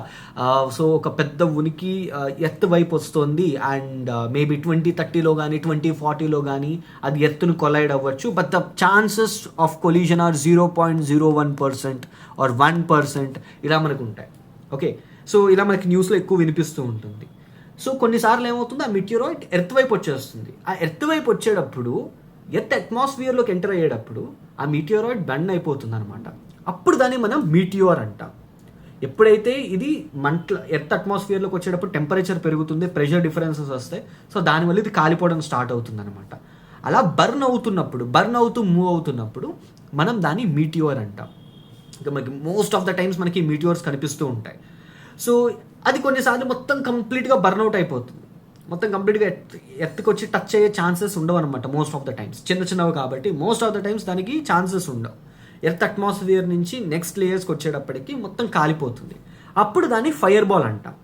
సో ఒక పెద్ద ఉనికి ఎర్త్ వైపు వస్తుంది అండ్ మేబీ 2030లో కానీ 2040లో కానీ అది ఎర్త్ను కొలైడ్ అవ్వచ్చు, but the chances of collision are 0.01% are 1% ఇలా మనకు ఉంటాయి. ఓకే, సో ఇలా మనకి న్యూస్లో ఎక్కువ వినిపిస్తూ ఉంటుంది. సో కొన్నిసార్లు ఏమవుతుంది, ఆ మీటియోరాయిడ్ ఎర్త్ వైపు వచ్చేస్తుంది. ఆ ఎర్త్ వైపు వచ్చేటప్పుడు ఎర్త్ అట్మాస్ఫియర్లోకి ఎంటర్ అయ్యేటప్పుడు ఆ మీటియోరాయిడ్ బెండ్ అయిపోతుంది అనమాట. అప్పుడు దాన్ని మనం మీటియోర్ అంటాం. ఎప్పుడైతే ఇది ఎర్త్ అట్మాస్ఫియర్లోకి వచ్చేటప్పుడు టెంపరేచర్ పెరుగుతుంది, ప్రెషర్ డిఫరెన్సెస్ వస్తాయి, సో దానివల్ల ఇది కాలిపోవడం స్టార్ట్ అవుతుంది అనమాట. అలా బర్న్ అవుతూ మూవ్ అవుతున్నప్పుడు మనం దాన్ని మీటియోర్ అంటాం. ఇంకా మనకి మోస్ట్ ఆఫ్ ద టైమ్స్ మనకి మీటియోర్స్ కనిపిస్తూ ఉంటాయి. సో అది కొన్నిసార్లు మొత్తం కంప్లీట్గా బర్న్అవుట్ అయిపోతుంది, మొత్తం కంప్లీట్గా ఎత్తుకు వచ్చి టచ్ అయ్యే ఛాన్సెస్ ఉండవు అనమాట. మోస్ట్ ఆఫ్ ద టైమ్స్ చిన్నవి కాబట్టి మోస్ట్ ఆఫ్ ద టైమ్స్ దానికి ఛాన్సెస్ ఉండవు. ఎర్త్ అట్మాస్ఫియర్ నుంచి నెక్స్ట్ లేయర్స్కి వచ్చేటప్పటికి మొత్తం కాలిపోతుంది. అప్పుడు దాన్ని ఫైర్ బాల్ అంటాం.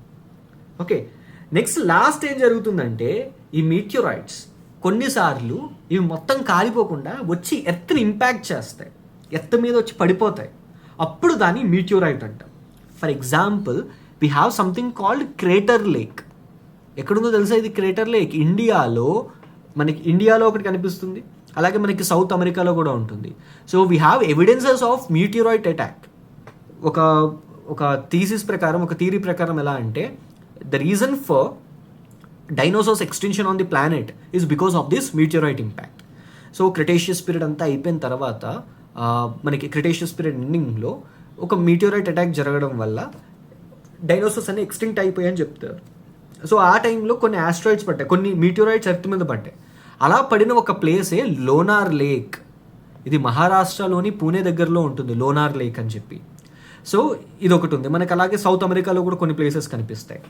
ఓకే, నెక్స్ట్ లాస్ట్ ఏం జరుగుతుందంటే ఈ మీటియోరాయిడ్స్ కొన్నిసార్లు ఇవి మొత్తం కాలిపోకుండా వచ్చి ఎర్త్ని ఇంపాక్ట్ చేస్తాయి, ఎర్త్ మీద వచ్చి పడిపోతాయి. అప్పుడు దాన్ని మీటియోరైట్ అంటాం. For example we have something called crater lake. ఎక్కడుందో తెలుసా ఇది క్రేటర్ లేక్? ఇండియాలో ఒకటి కనిపిస్తుంది, అలాగే మనకి సౌత్ అమెరికాలో కూడా ఉంటుంది. So we have evidences of meteorite attack. ఒక థీరీ ప్రకారం ఎలా అంటే the reason for dinosaurs extension on the planet is because of this meteorite impact. So cretaceous period అంతా అయిపోయిన తర్వాత మనకి క్రిటేషియస్ పీరియడ్ ఎండింగ్లో ఒక మీటియోరైట్ అటాక్ జరగడం వల్ల డైనోసార్స్ అన్ని ఎక్స్టింక్ట్ అయిపోయాయని చెప్తారు. సో ఆ టైంలో కొన్ని ఆస్ట్రాయిడ్స్ పడ్డాయి, కొన్ని మీటియోరైట్స్ ఎర్త్ మీద పడ్డాయి. అలా పడిన ఒక ప్లేసే లోనార్ లేక్. ఇది మహారాష్ట్రలోని పూణే దగ్గరలో ఉంటుంది లోనార్ లేక్ అని చెప్పి. సో ఇది ఒకటి ఉంది మనకి. అలాగే సౌత్ అమెరికాలో కూడా కొన్ని ప్లేసెస్ కనిపిస్తాయి.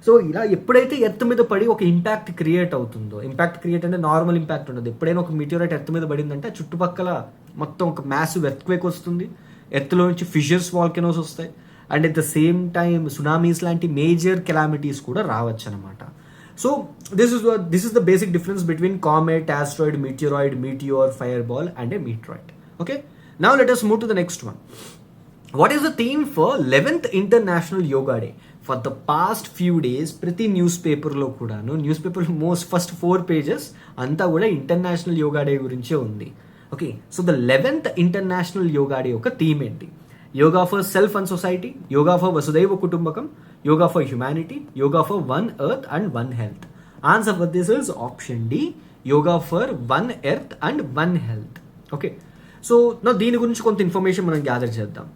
సో ఇలా ఎప్పుడైతే ఎర్త్ మీద పడి ఒక ఇంపాక్ట్ క్రియేట్ అవుతుందో, ఇంపాక్ట్ క్రియేట్ అంటే నార్మల్ ఇంపాక్ట్ ఉండదు. ఎప్పుడైనా ఒక మీటియోరైట్ ఎర్త్ మీద పడిందంటే చుట్టుపక్కల మొత్తం ఒక మ్యాసివ్ ఎర్త్క్వేక్ వస్తుంది, ఎర్త్లో నుంచి ఫిషర్స్ వాల్కెనోస్ వస్తాయి, and at the same time tsunamis లాంటి మేజర్ కెలామిటీస్ కూడా రావచ్చు అనమాట. So this is the basic difference between comet, asteroid, meteor, fire ball and a meteoroid. Okay, now let us move to the next one. What is the theme for 11th International Yoga Day? For the past few days ప్రతి news పేపర్లో first 4 pages అంతా కూడా international yoga day గురించే ఉంది. Okay, so the 11th international yoga day యొక్క theme ఏంటి? Yoga for self and society, yoga for Vasudhaiva Kutumbakam, yoga for humanity, yoga for one earth and one health. Answer for this is option D, yoga for one earth and one health. Okay, so నా దీని గురించి కొంత information మనం gather చేద్దాం.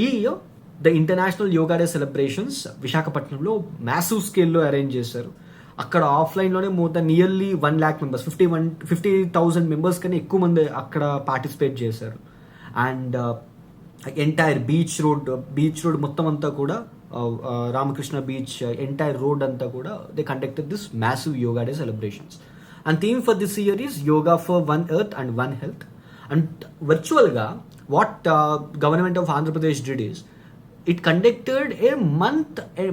ఈ year the international yoga day celebrations విశాఖపట్నంలో massive స్కేల్లో arrange చేశారు. అక్కడ ఆఫ్లైన్లోనే more than nearly 1 lakh members, 50,000 members కన్నా ఎక్కువ మంది అక్కడ పార్టిసిపేట్ చేశారు. అండ్ ఎంటైర్ బీచ్ రోడ్ మొత్తం అంతా కూడా రామకృష్ణ బీచ్ ఎంటైర్ రోడ్ అంతా కూడా they conducted this massive yoga day celebrations. And theme for this year is yoga for one earth and one health. And వర్చువల్గా what government of Andhra Pradesh did is it conducted a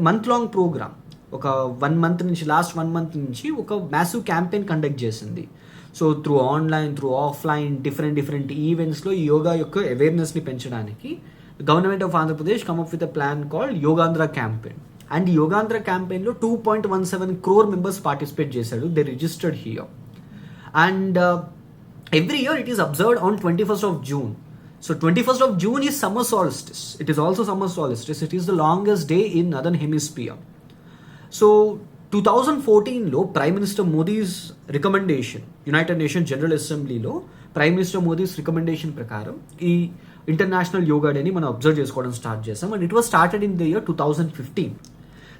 month long program. ఒక 1 month నుంచి, last 1 month నుంచి ఒక massive campaign conduct చేసింది. So through online, through offline, different ఈవెంట్స్లో ఈ యోగా యొక్క అవేర్నెస్ని పెంచడానికి government of Andhra Pradesh come up with a plan called Yogandhra campaign. And Yogandhra క్యాంపెయిన్లో 2.17 crore members పార్టిసిపేట్ చేశాడు. They registered here. And every year it is observed on 21st of June. So 21st of June is summer solstice. It is also summer solstice. It is the longest day in northern hemisphere. So 2014లో prime minister Modi's recommendation united nation general అసెంబ్లీలో prime minister Modi's recommendation ప్రకారం ఈ international yoga డేని మనం observe చేసుకోవడం start చేస్తాం. And it was started in the year 2015.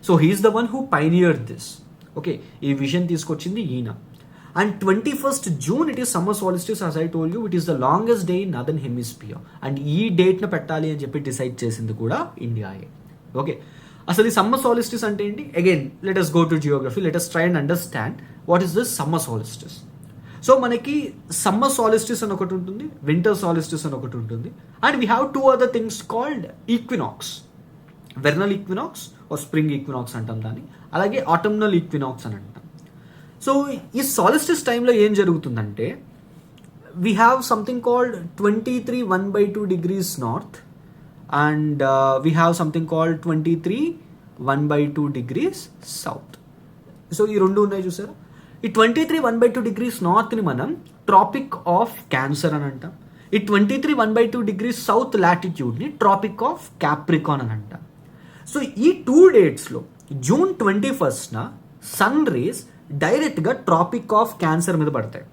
So he's the one who pioneered this. Okay, ఈ vision తీసుకొచ్చింది ఈయన. And 21st June it is summer solstice. As I told you, it is the longest day in northern hemisphere. And ఈ డేట్ను పెట్టాలి అని చెప్పి decide చేసింది కూడా ఇండియాయే. ఓకే, అసలు ఈ సమ్మర్ సాలిస్టిస్ అంటే ఏంటి? Again let us go to geography. Let us try and understand what is this summer solstice. So మనకి సమ్మర్ సాలిస్టిస్ అని ఒకటి ఉంటుంది, వింటర్ సాలిస్టిస్ అని ఒకటి ఉంటుంది, and we have two other things called equinox. Vernal equinox or spring equinox అంటాం దాన్ని, అలాగే ఆటమ్నల్ ఈక్వినాక్స్ అని అంటాం. సో ఈ సాలిస్టిస్ టైంలో ఏం జరుగుతుందంటే we have something called 23 1/2 degrees north and we have something called 23 1/2 degrees south. So ఈ రెండు ఉన్నాయి చూసారా. ఈ 23 1/2 degrees నార్త్ని మనం ట్రాపిక్ ఆఫ్ క్యాన్సర్ అని అంటాం. ఈ 23 1/2 degrees సౌత్ లాటిట్యూడ్ని ట్రాపిక్ ఆఫ్ క్యాప్రికాన్ అని అంటాం. సో ఈ 2 డేట్స్లో June 21st సన్ రేస్ డైరెక్ట్గా ట్రాపిక్ ఆఫ్ క్యాన్సర్ మీద పడతాయి.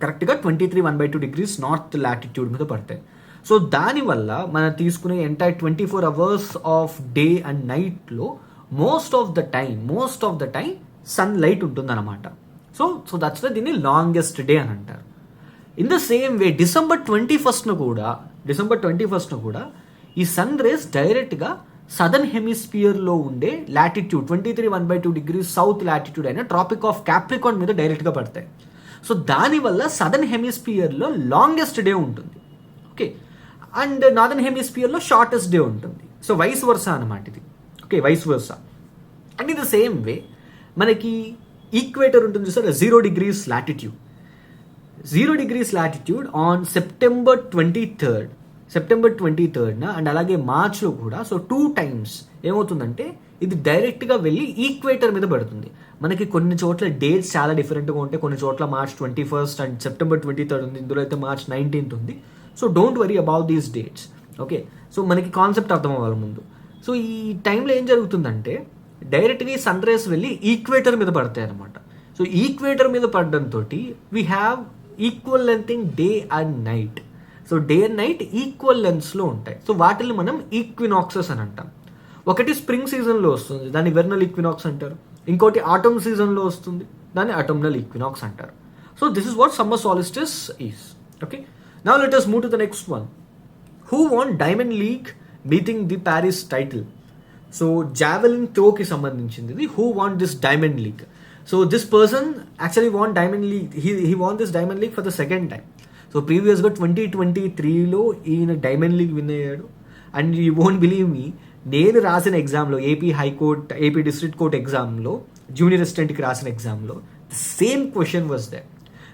కరెక్ట్గా 23 1/2 degrees నార్త్ లాటిట్యూడ్ మీద పడతాయి. సో దానివల్ల మనం తీసుకునే entire 24 hours of day and నైట్లో most of the time sun light ఉంటుందన్నమాట. సో దట్స్ వై దీన్ని లాంగెస్ట్ డే అని అంటారు. In the same way December 21st కూడా ఈ సన్ రేస్ డైరెక్ట్గా సదర్న్ హెమిస్ఫియర్లో ఉండే లాటిట్యూడ్ 23 1/2 degrees సౌత్ లాటిట్యూడ్ అయిన ట్రాపిక్ ఆఫ్ క్యాప్రికాన్ మీద డైరెక్ట్గా పడతాయి. సో దానివల్ల సదర్న్ హెమిస్ఫియర్లో లాంగెస్ట్ డే ఉంటుంది. ఓకే, అండ్ నార్దర్న్ హెమిస్ఫియర్లో షార్టెస్ట్ డే ఉంటుంది. సో వైస్ వర్సా అనమాట ఇది. Okay, vice versa. And in the same way మనకి ఈక్వేటర్ ఉంటుంది sir, 0 degrees latitude. 0 degrees latitude on September 23rd and అలాగే మార్చ్లో కూడా. సో 2 times ఏమవుతుందంటే ఇది డైరెక్ట్గా వెళ్ళి ఈక్వేటర్ మీద పడుతుంది. మనకి కొన్ని చోట్ల డేట్స్ చాలా డిఫరెంట్గా ఉంటాయి. కొన్ని చోట్ల March 21st and September 23rd ఉంది, ఇందులో అయితే March 19th ఉంది. So don't worry about these dates. Okay, so మనకి కాన్సెప్ట్ అర్థం అవ్వాలి ముందు. సో ఈ టైంలో ఏం జరుగుతుందంటే డైరెక్ట్గా ఈ సన్ రేస్ వెళ్ళి ఈక్వేటర్ మీద పడతాయి అనమాట. సో ఈక్వేటర్ మీద పడడంతో we have equal length day and night. So day and night equal లెంత్స్లో ఉంటాయి. సో వాటిని మనం ఈక్వినాక్సెస్ అని అంటాం. ఒకటి స్ప్రింగ్ సీజన్లో వస్తుంది, దాన్ని వెర్నల్ ఈక్వినాక్స్ అంటారు. ఇంకోటి ఆటమ్ సీజన్లో వస్తుంది, దాన్ని ఆటమ్నల్ ఈక్వినాక్స్ అంటారు. So this is what summer solstice is. Okay, now let us move to the next one. Who won Diamond League beating the Paris title? So javelin థ్రోకి సంబంధించింది ఇది. Who won this Diamond League? So this person actually won Diamond League. He won this Diamond League for the second time. So ప్రీవియస్గా 2023లో ఈయన Diamond League win అయ్యాడు. And you won't believe మీ, నేను రాసిన ఎగ్జామ్లో ఏపీ డిస్ట్రిక్ట్ కోర్ట్ ఎగ్జామ్లో junior అసిస్టెంట్కి రాసిన ఎగ్జామ్లో same question was they.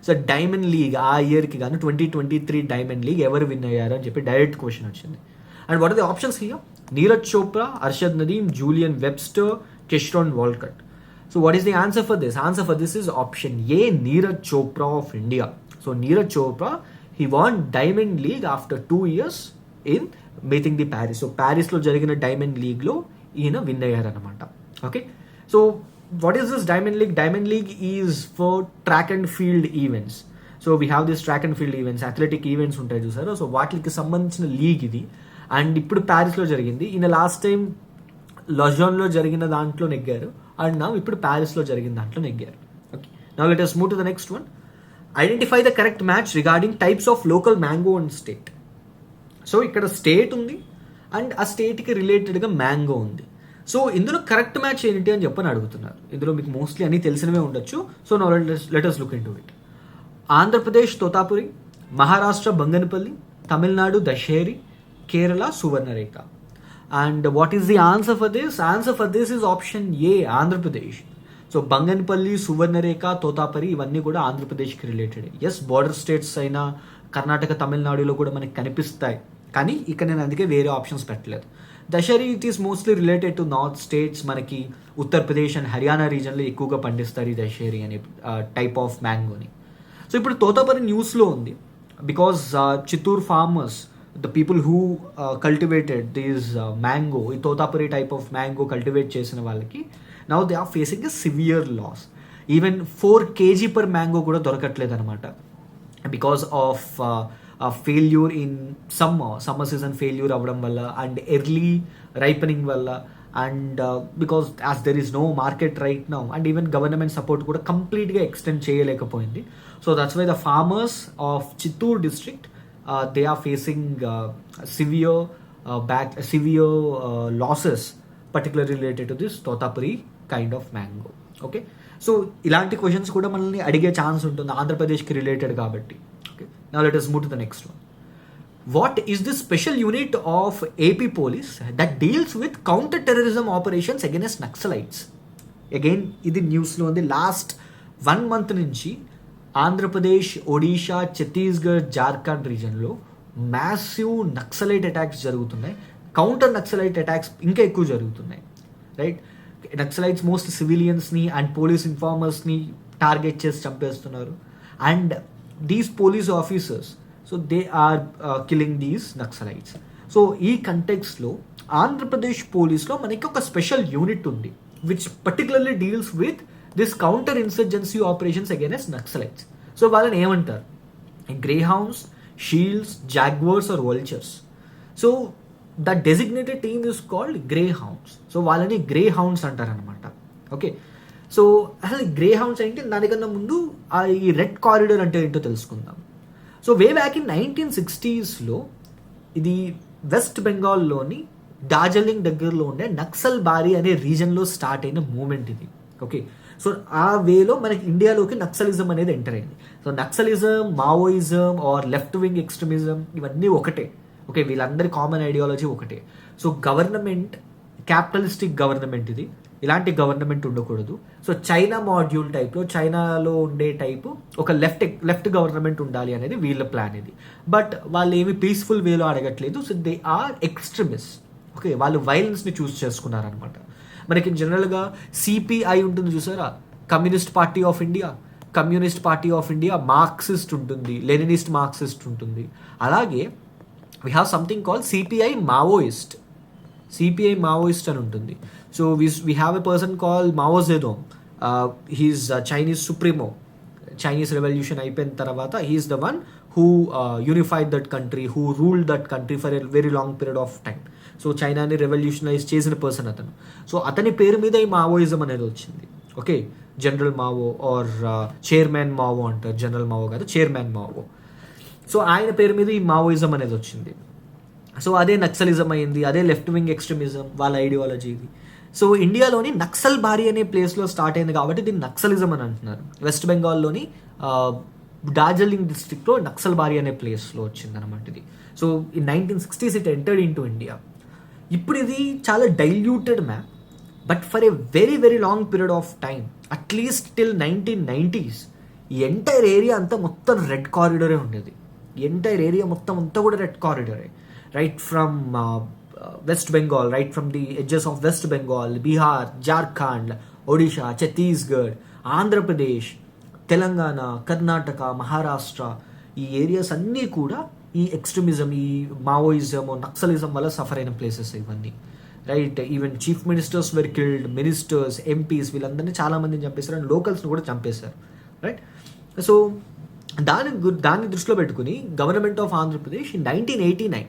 So diamond league ఆ ఇయర్కి గాను 2023 డైమండ్ లీగ్ ఎవరు విన్ అయ్యారు అని చెప్పి డైరెక్ట్ క్వశ్చన్ వచ్చింది. And what are the options here? Neeraj Chopra, Arshad Nadeem, Julian Webster, Keshorn Walcott. So what is the answer for this? Answer for this is option A, Neeraj Chopra of India. So Neeraj Chopra, he won Diamond League after 2 years in meeting the Paris. So Paris lo jarigina Diamond League lo ఈయన win అయ్యారనమాట. Okay, so what is this Diamond League? Diamond League is for track and field events. So we have this track and field events, athletic events ఉంటాయి చూసారు. So వాటికి సంబంధించిన league ఇది. And ఇప్పుడు ప్యారిస్లో జరిగింది. ఈయన లాస్ట్ టైం లజాన్లో జరిగిన దాంట్లో నెగ్గారు, అండ్ నా ఇప్పుడు ప్యారిస్లో జరిగిన దాంట్లో నెగ్గారు. Okay, now let us move to the next one. Identify the correct match regarding types of local mango and state. So ఇక్కడ స్టేట్ ఉంది అండ్ ఆ స్టేట్కి రిలేటెడ్గా మ్యాంగో ఉంది. సో ఇందులో కరెక్ట్ మ్యాచ్ ఏంటి అని చెప్పని అడుగుతున్నారు. ఇందులో మీకు మోస్ట్లీ అన్నీ తెలిసినవే ఉండొచ్చు. So now let us look into it. Andhra Pradesh Totapuri, Maharashtra Banganapalli, Tamil Nadu Dasheri, Kerala Suvarnarekha. And what is the answer for this? Answer for this is option A, Andhra Pradesh. So Banganapalli, Suvarnarekha, Totapari ఇవన్నీ కూడా ఆంధ్రప్రదేశ్కి రిలేటెడ్. ఎస్, బార్డర్ స్టేట్స్ అయిన కర్ణాటక, తమిళనాడులో కూడా మనకి కనిపిస్తాయి, కానీ ఇక్కడ నేను అందుకే వేరే ఆప్షన్స్ పెట్టలేదు. Dasheri it is mostly related to north states. మనకి ఉత్తరప్రదేశ్ అండ్ హర్యానా రీజన్లో ఎక్కువగా పండిస్తారు ఈ దశేరి అనే టైప్ ఆఫ్ మ్యాంగోని. సో ఇప్పుడు తోతాపరి న్యూస్లో ఉంది because Chittoor farmers, the people who cultivated these mango, ఈ Totapuri type of mango cultivate చేసిన వాళ్ళకి now they are facing a severe loss. Even 4 kg per mango కూడా దొరకట్లేదు అనమాట. Because of failure in summer season failure అవ్వడం వల్ల అండ్ ఎర్లీ రైపనింగ్ వల్ల and because as there is no market right now and even government support కూడా కంప్లీట్గా extend చేయలేకపోయింది. So that's why the farmers of Chittoor district they are facing severe losses particularly related to this Totapuri kind of mango. Okay, so ఇలాంటి questions కూడా మనల్ని అడిగే chance ఉంటుంది ఆంధ్రప్రదేశ్కి related కాబట్టి. Okay, now let us move to the next one. What is the special unit of AP police that deals with counter terrorism operations against Naxalites? Again ఇది న్యూస్లో ఉంది. లాస్ట్ 1 month నుంచి ఆంధ్రప్రదేశ్, ఒడిషా, ఛత్తీస్గఢ్, జార్ఖండ్ రీజన్లో మ్యాసివ్ నక్సలైట్ అటాక్స్ జరుగుతున్నాయి. Counter naxalite attacks ఇంకా ఎక్కువ జరుగుతున్నాయి. Right, naxalites most సివిలియన్స్ని అండ్ పోలీస్ ఇన్ఫార్మర్స్ని టార్గెట్ చేసి చంపేస్తున్నారు. And these police officers, so they are killing these naxalites. So ఈ కంటెక్స్లో ఆంధ్రప్రదేశ్ పోలీస్లో మనకి ఒక స్పెషల్ యూనిట్ ఉంది which particularly deals with this counter insurgency operations against naxalites. So వాళ్ళని ఏమంటారు? Greyhounds, shields, jaguars or vultures. So the designated team is called greyhounds. So వాళ్ళని greyhounds అంటారనమాట. ఓకే, సో అసలు గ్రేహౌండ్స్ అంటే దానికన్నా ముందు ఈ రెడ్ కారిడార్ అంటే ఏంటో తెలుసుకుందాం. So way back in 1960s ఇది వెస్ట్ బెంగాల్లోని డార్జిలింగ్ దగ్గరలో ఉండే నక్సల్ బారీ అనే రీజన్లో స్టార్ట్ అయిన మూమెంట్ ఇది. ఓకే, సో ఆ వేలో మనకి ఇండియాలోకి నక్సలిజం అనేది ఎంటర్ అయింది. So naxalism, maoism or left wing extremism ఇవన్నీ ఒకటే. ఓకే, వీళ్ళందరి కామన్ ఐడియాలజీ ఒకటే. సో గవర్నమెంట్ క్యాపిటలిస్టిక్ గవర్నమెంట్ ఇది, ఇలాంటి గవర్నమెంట్ ఉండకూడదు. సో చైనా మాడ్యూల్ టైప్లో, చైనాలో ఉండే టైపు ఒక లెఫ్ట్ గవర్నమెంట్ ఉండాలి అనేది వీళ్ళ ప్లాన్ ఇది. బట్ వాళ్ళు ఏమి పీస్ఫుల్ వేలో అడగట్లేదు. So they are extremist. Okay, వాళ్ళు వైలెన్స్ని చూస్ చేసుకున్నారనమాట. మనకి జనరల్గా సిపిఐ ఉంటుంది చూసారా, Communist Party of India. Communist Party of India Marxist ఉంటుంది, లెనినిస్ట్ మార్క్సిస్ట్ ఉంటుంది. అలాగే we have something call CPI Maoist. CPI Maoist అని ఉంటుంది. So we have a person call Mao Zedong. He's Chinese supremo. Chinese revolution అయిపోయిన తర్వాత he's the one who unified that country, who ruled that country for a very long period of time. So చైనాని revolutionise చేసిన పర్సన్ అతను. So అతని పేరు మీద ఈ మావోయిజం అనేది వచ్చింది. Okay, general Mao or chairman Mao అంటారు. జనరల్ మావో కాదు, చైర్మన్ మావో. సో ఆయన పేరు మీద ఈ మావోయిజం అనేది వచ్చింది. సో అదే నక్సలిజం అయింది, అదే లెఫ్ట్ వింగ్ ఎక్స్ట్రీమిజం వాళ్ళ ఐడియాలజీ ఇది. సో ఇండియాలోని నక్సల్ బారీ అనే ప్లేస్లో స్టార్ట్ అయింది కాబట్టి దీన్ని నక్సలిజం అని అంటున్నారు. వెస్ట్ బెంగాల్లోని డార్జిలింగ్ డిస్ట్రిక్ట్లో నక్సల్ బారీ అనే ప్లేస్లో వచ్చింది అనమాట ఇది. So in 1960s it entered in to India. ఇప్పుడు ఇది చాలా diluted map. But for a very very long period of time, at least till 1990s, ఈ ఎంటైర్ ఏరియా అంతా మొత్తం రెడ్ కారిడరే ఉండేది. ఎంటైర్ ఏరియా మొత్తం అంతా కూడా రెడ్ కారిడరే. Right from West Bengal, right from the edges of West Bengal, Bihar, Jharkhand, Odisha, Chhattisgarh, Andhra Pradesh, Telangana, Karnataka, Maharashtra, ఈ ఏరియాస్ అన్నీ కూడా ఈ ఎక్స్ట్రీమిజం, ఈ మావోయిజం, నక్సలిజం వల్ల సఫర్ అయిన ప్లేసెస్ ఇవన్నీ. Right, even chief ministers were killed, ministers, MPs వీళ్ళందరినీ చాలామందిని చంపేశారు అండ్ లోకల్స్ని కూడా చంపేశారు. రైట్, సో దాన్ని దృష్టిలో పెట్టుకుని government of Andhra Pradesh in 1989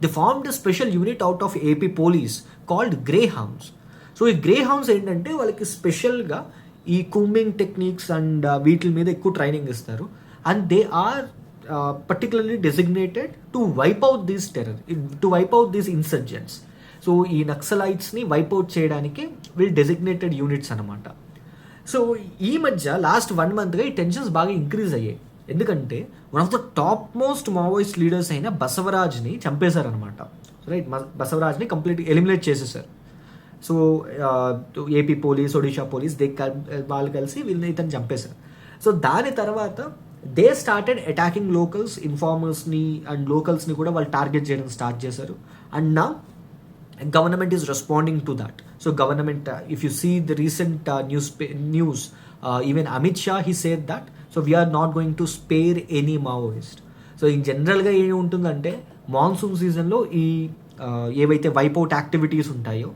the formed special unit out of AP police called greyhounds. So ఈ గ్రేహౌండ్స్ ఏంటంటే వాళ్ళకి స్పెషల్గా ఈ కూంబింగ్ టెక్నిక్స్ అండ్ వీటి మీద ఎక్కువ ట్రైనింగ్ ఇస్తారు. And they are particularly designated to wipe out these insurgents. So ఈ నక్సలైట్స్ని వైప్ అవుట్ చేయడానికి వీళ్ళు డెసిగ్నేటెడ్ యూనిట్స్ అనమాట. సో ఈ మధ్య లాస్ట్ 1 monthగా ఈ టెన్షన్స్ బాగా ఇంక్రీజ్ అయ్యాయి. ఎందుకంటే one of the top most Maoist leaders అయిన బసవరాజ్ని చంపేశారనమాట. రైట్, బసవరాజ్ని కంప్లీట్గా ఎలిమినేట్ చేసేసారు. So AP police, Odisha police వాళ్ళు కలిసి వీళ్ళని ఇతను చంపేశారు. సో దాని తర్వాత దే స్టార్టెడ్ అటాకింగ్ లోకల్స్, ఇన్ఫార్మర్స్ని అండ్ లోకల్స్ని కూడా వాళ్ళు టార్గెట్ చేయడం స్టార్ట్ చేశారు. అండ్ నా government is responding to that. So government, if you see the recent news, even Amit Shah he said that so we're not going to spare any Maoist. So in జనరల్గా ఏమి ఉంటుందంటే monsoon సీజన్లో ఈ ఏవైతే wipe out activities ఉంటాయో,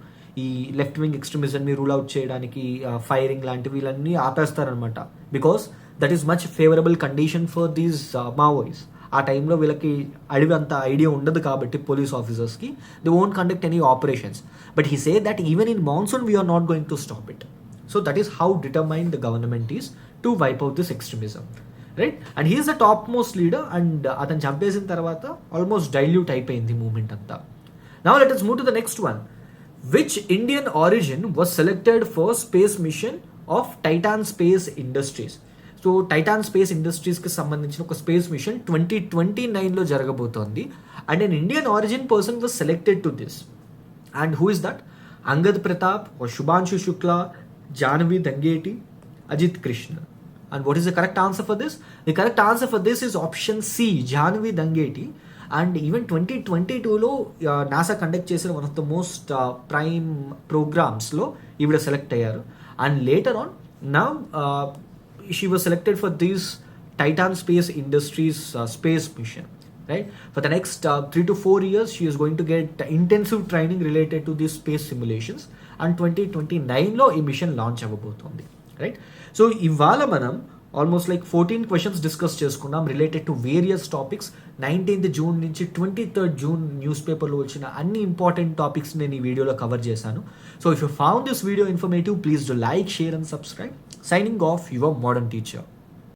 ఈ left wing ఎక్స్ట్రీమిజంని rule out చేయడానికి ఫైరింగ్ లాంటివి వీళ్ళన్నీ ఆపేస్తారనమాట. Because that is much favourable condition for these Maoists. ఆ టైంలో వీళ్ళకి అడవి అంత ఐడియా ఉండదు కాబట్టి పోలీస్ ఆఫీసర్స్కి they won't conduct any operations. But he say that even in monsoon we're not going to stop it. So that is how determine the government is to wipe out this extremism, right? And he's the top most leader. And అతను చంపేసిన తర్వాత almost dilute అయిపోయింది moment అంతా. Now let us move to the next one. Which Indian origin was selected for space mission of Titan Space Industries? So Titan Space ఇండస్ట్రీస్కి సంబంధించిన ఒక space mission 2029లో జరగబోతోంది. And an Indian origin person was selected to this. And who is that? Angad Pratap, Shubhanshu Shukla, Jahnavi Dangeti, Ajit Krishna. And what is the correct answer for this? The correct answer for this is option C, Jahnavi Dangeti. And even 2022లో NASA conduct చేసిన one of the most prime ప్రోగ్రామ్స్లో ఈవిడ select అయ్యారు. And later on now she was selected for this Titan Space Industries space mission, right? For the next 3 to 4 years, she is going to get intensive training related to these space simulations. And 2029లో ఈ machine launch అవ్వబోతోంది, right? So ఇవాళ మనం almost like 14 questions discuss చేసుకున్నాం related to various topics. 19th June నుంచి 23rd June news పేపర్లో వచ్చిన అన్ని important topics నేను ఈ వీడియోలో కవర్ చేశాను. So if you found this video informative, please do like, share and subscribe. Signing off, your modern teacher.